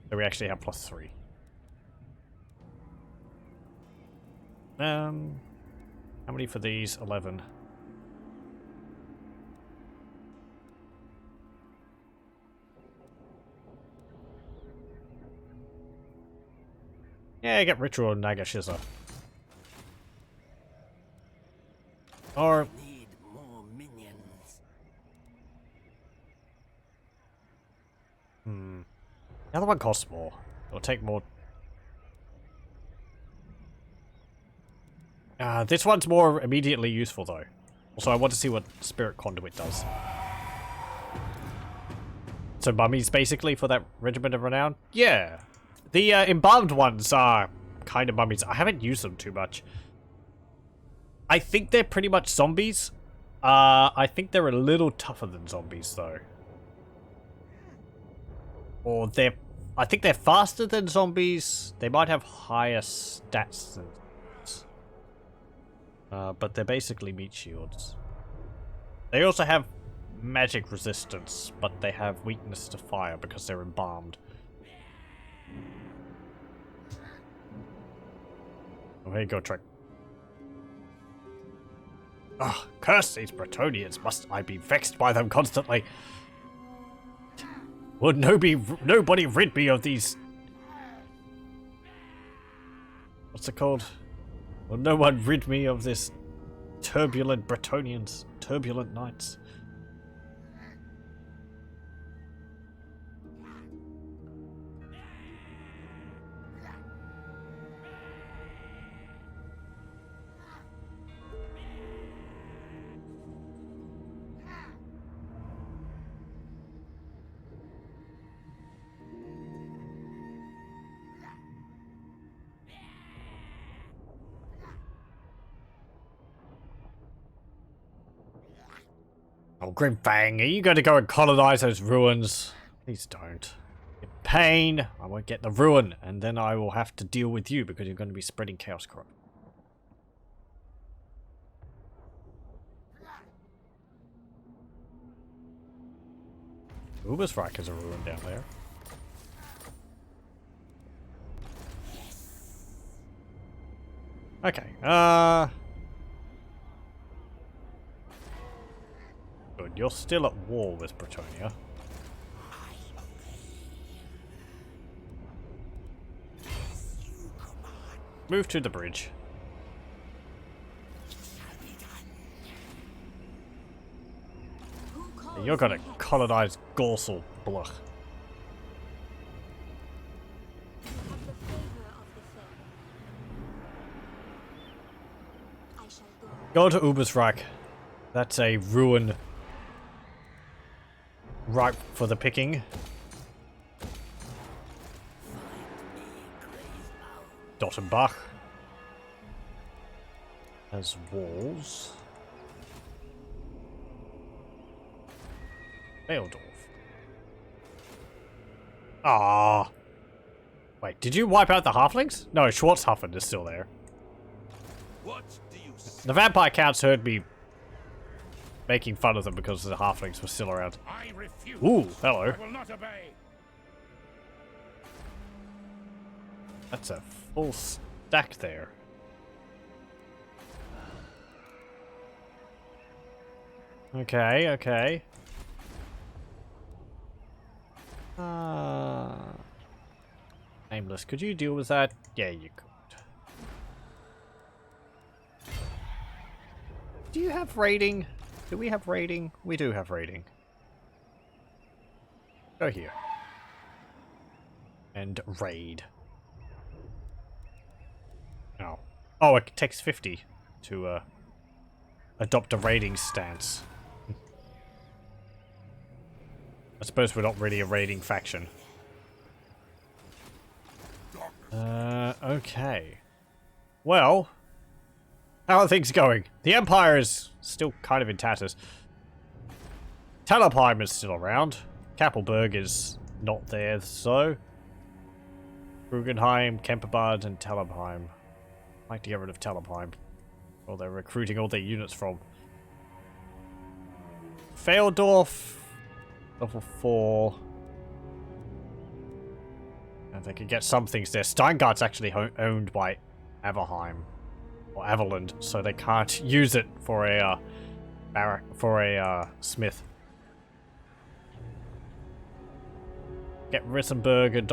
Speaker 1: So we actually have +3. How many for these? 11. Yeah, get Ritual and Nagashiza. Or
Speaker 3: Need more minions.
Speaker 1: the other one costs more. It'll take more. This one's more immediately useful though. Also, I want to see what Spirit Conduit does. So mummies basically for that Regiment of Renown? Yeah. The embalmed ones are kind of mummies. I haven't used them too much. I think they're pretty much zombies. I think they're a little tougher than zombies, though. Or I think they're faster than zombies. They might have higher stats than zombies. But they're basically meat shields. They also have magic resistance, but they have weakness to fire because they're embalmed. Oh, here you go, Trek. Ugh, curse these Bretonians. Must I be vexed by them constantly? Would nobody rid me of these... What's it called? Will no one rid me of this turbulent Bretonians, turbulent knights? Oh, Grimfang, are you going to go and colonize those ruins? Please don't. In pain, I won't get the ruin, and then I will have to deal with you because you're going to be spreading chaos crop. Ubersreich is a ruin down there. Okay, Good, you're still at war with Bretonia. Move to the bridge. You're gonna colonize Gorsel, Bluch. Go to Ubersreich. That's a ruin ripe for the picking. Dottenbach has walls. Altdorf. Ah. Wait, did you wipe out the halflings? No, Schwarzhafen is still there.
Speaker 6: What do you say?
Speaker 1: The vampire counts heard me making fun of them because the halflings were still around.
Speaker 2: I refuse.
Speaker 1: Ooh, hello.
Speaker 2: I will not obey.
Speaker 1: That's a full stack there. Okay, okay. Nameless, could you deal with that? Yeah, you could. Do you have raiding? Do we have raiding? We do have raiding. Go here. And raid. Oh. Oh, it takes 50 to adopt a raiding stance. I suppose we're not really a raiding faction. Okay. Well, how are things going? The Empire is still kind of in tatters. Talabheim is still around. Kappelberg is not there, so... Rugenheim, Kemperbad, and Talabheim. I'd like to get rid of Talabheim. Well, they're recruiting all their units from. Altdorf, level 4. And they could get some things there. Steingart's actually owned by Averheim. Or Averland, so they can't use it for a smith. Get Rissenberg and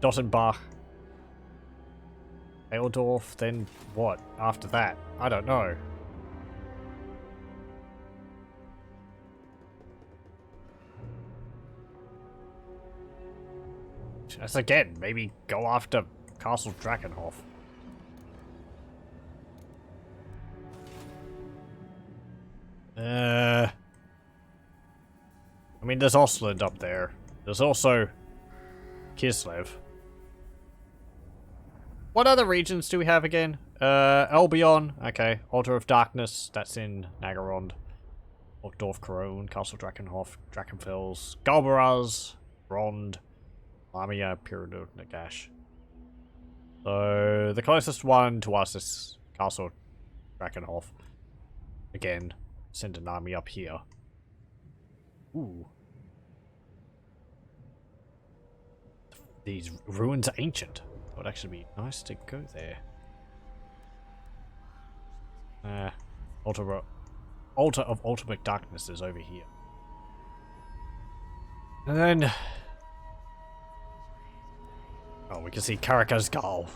Speaker 1: Dottenbach. Altdorf, then what after that? I don't know. Just again, maybe go after Castle Drakenhof. I mean, there's Ostland up there. There's also Kislev. What other regions do we have again? Albion. Okay. Altar of Darkness. That's in Nagarond. Altdorf, Corone, Castle Drakenhof, Drakenfels, Galbaraz, Rond, Lamia, Pyramid of Nagash. So, the closest one to us is Castle Drakenhof. Again, send an army up here. Ooh. These ruins are ancient. It would actually be nice to go there. Altar of Ultimate Darkness is over here. And then... oh, we can see Karaka's Gal.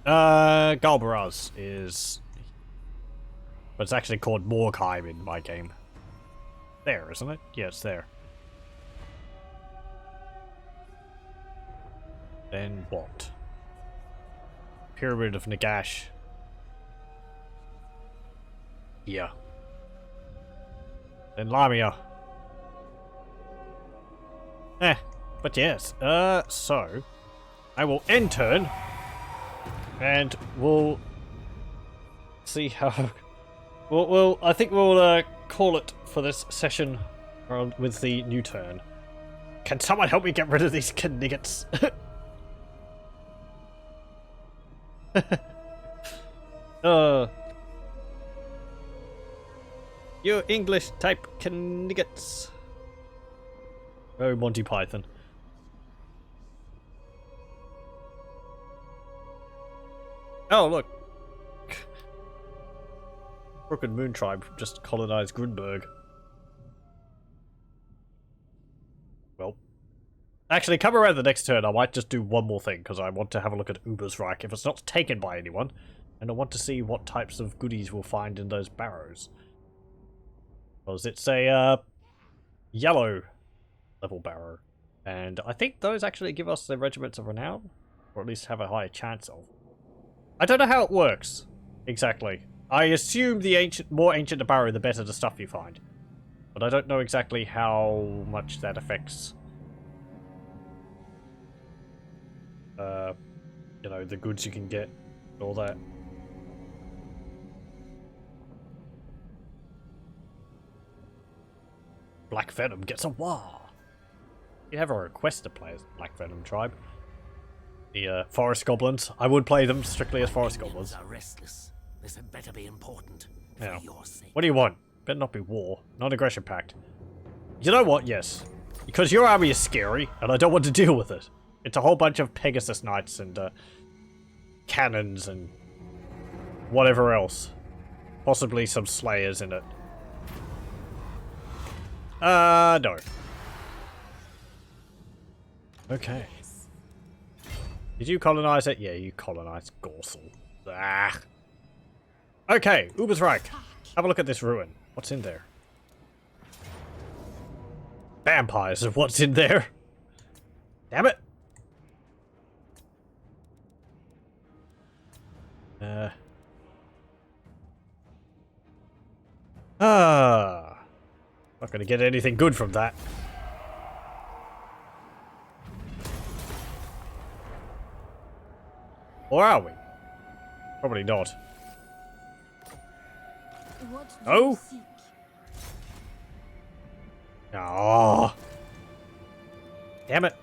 Speaker 1: Galbaraz is... but it's actually called Morgheim in my game. There, isn't it? Yeah, it's there. Then what? Pyramid of Nagash. Yeah. Then Lamia. But yes. So I will end turn, and we'll see how. I think we'll call it for this session with the new turn. Can someone help me get rid of these kniggets? You English type kniggets. Oh, Monty Python. Oh, look. Crooked Moon Tribe just colonized Grunberg. Well. Actually, come around the next turn, I might just do one more thing, because I want to have a look at Ubersreich if it's not taken by anyone. And I want to see what types of goodies we'll find in those barrows. Because it's a yellow level barrow. And I think those actually give us the regiments of renown. Or at least have a higher chance of. I don't know how it works. Exactly. I assume the more ancient the barrow, the better the stuff you find. But I don't know exactly how much that affects... you know, the goods you can get. All that. Black Venom gets a war. You have a request to play as Black Venom tribe. The forest goblins. I would play them strictly as forest goblins.
Speaker 3: Are restless. This had better be important for
Speaker 1: Yeah.
Speaker 3: your sake.
Speaker 1: What do you want? Better not be war. Non-aggression pact. You know what? Yes. Because your army is scary, and I don't want to deal with it. It's a whole bunch of Pegasus Knights and cannons and whatever else. Possibly some slayers in it. No. Okay. Did you colonize it? Yeah, you colonized Gorsel. Ah. Okay, Ubersreich. Have a look at this ruin. What's in there? Vampires are what's in there. Damn it. Not gonna get anything good from that. Or are we? Probably not.
Speaker 4: What do
Speaker 1: Oh.
Speaker 4: you seek?
Speaker 1: Oh. Damn it.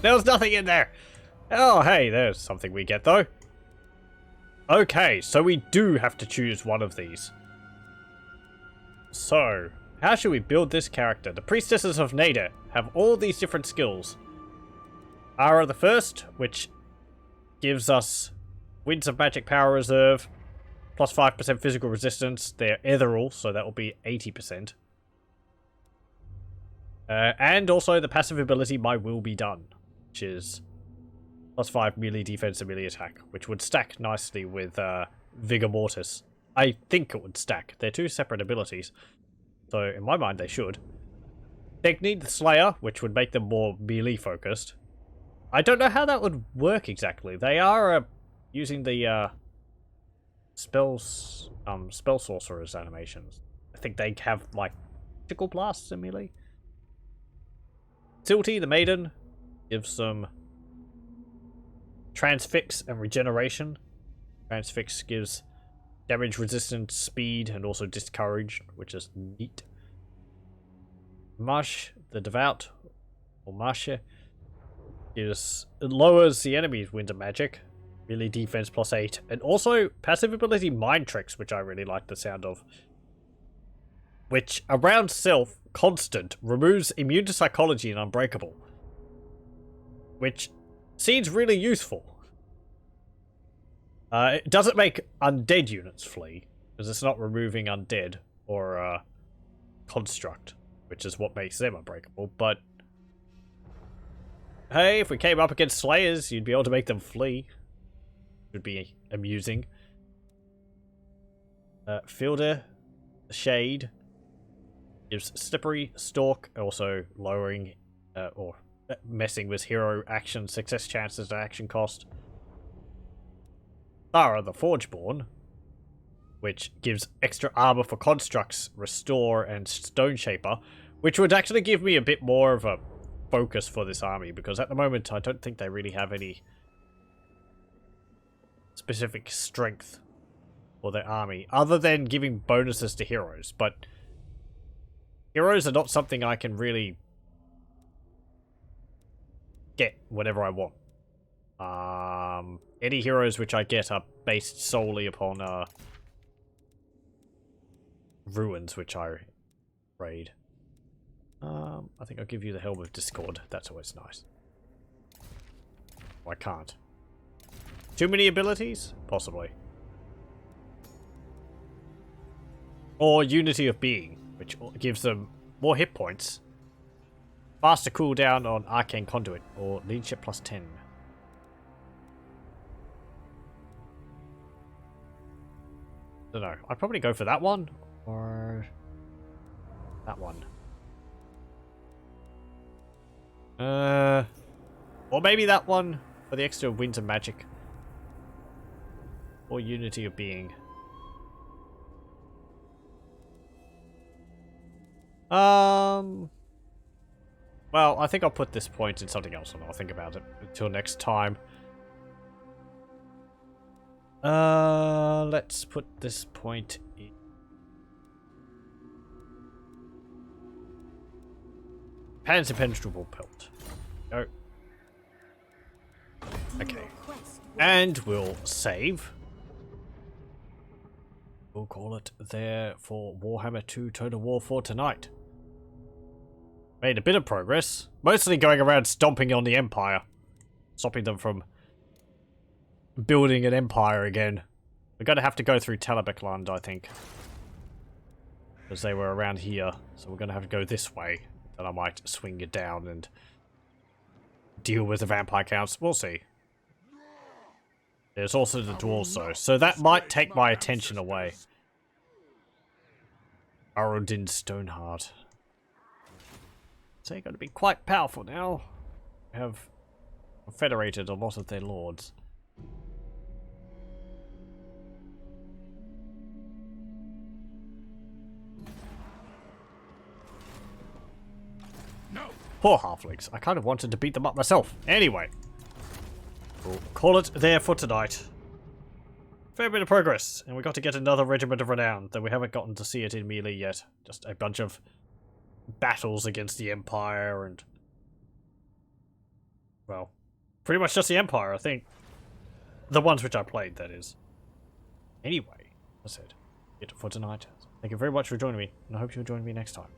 Speaker 1: There was nothing in there. Oh, hey, there's something we get, though. Okay, so we do have to choose one of these. So, how should we build this character? The Priestesses of Nader have all these different skills. Ara the First, which gives us Winds of Magic Power Reserve, plus 5% physical resistance. They're ethereal, so that will be 80%. And also the passive ability My Will Be Done, which is plus 5 melee defense and melee attack, which would stack nicely with Vigor Mortis. I think it would stack. They're two separate abilities, so in my mind they should. Technique the Slayer, which would make them more melee focused. I don't know how that would work exactly. They are using the spell sorcerer's animations. I think they have like magical blasts in melee. Tilty the Maiden gives some transfix and regeneration. Transfix gives damage resistance, speed, and also discouraged, which is neat. Marsh, the Devout, or Marsha, it lowers the enemy's winter magic, really defense +8, and also passive ability Mind Tricks, which I really like the sound of. Which, around self, constant, removes immune to psychology and unbreakable. Which seems really useful. It doesn't make undead units flee, because it's not removing undead or construct, which is what makes them unbreakable, but hey, if we came up against slayers, you'd be able to make them flee. Would be amusing. Fielder, Shade, gives Slippery, Stalk, also lowering or messing with hero action success chances at action cost. Thara, the Forgeborn, which gives extra armor for constructs, restore, and Stone Shaper, which would actually give me a bit more of a focus for this army, because at the moment I don't think they really have any specific strength for their army, other than giving bonuses to heroes, but heroes are not something I can really get whenever I want. Any heroes which I get are based solely upon ruins which I raid. I think I'll give you the Helm of Discord. That's always nice. Oh, I can't. Too many abilities? Possibly. Or Unity of Being, which gives them more hit points, faster cooldown on Arcane Conduit, or Leadership +10. Don't know. I'd probably go for that one, or that one. Or maybe that one for the extra winter magic. Or Unity of Being. Well, I think I'll put this point in something else and I'll think about it until next time. Let's put this point in. Pan's Impenetrable Pelt. Go. Okay. And we'll save. We'll call it there for Warhammer 2 Total War for tonight. Made a bit of progress. Mostly going around stomping on the Empire. Stopping them from building an empire again. We're going to have to go through Talabekland, I think. Because they were around here. So we're going to have to go this way. Then I might swing it down and deal with the vampire counts. We'll see. There's also the dwarves though, so that might take my attention away. Arodin Stoneheart. So they're going to be quite powerful now. We have federated a lot of their lords.
Speaker 5: No.
Speaker 1: Poor halflings. I kind of wanted to beat them up myself. Anyway. We'll call it there for tonight. Fair bit of progress, and we got to get another regiment of renown, though we haven't gotten to see it in melee yet. Just a bunch of battles against the Empire and, well, pretty much just the Empire, I think. The ones which I played, that is. Anyway, that's it. It for tonight. Thank you very much for joining me, and I hope you'll join me next time.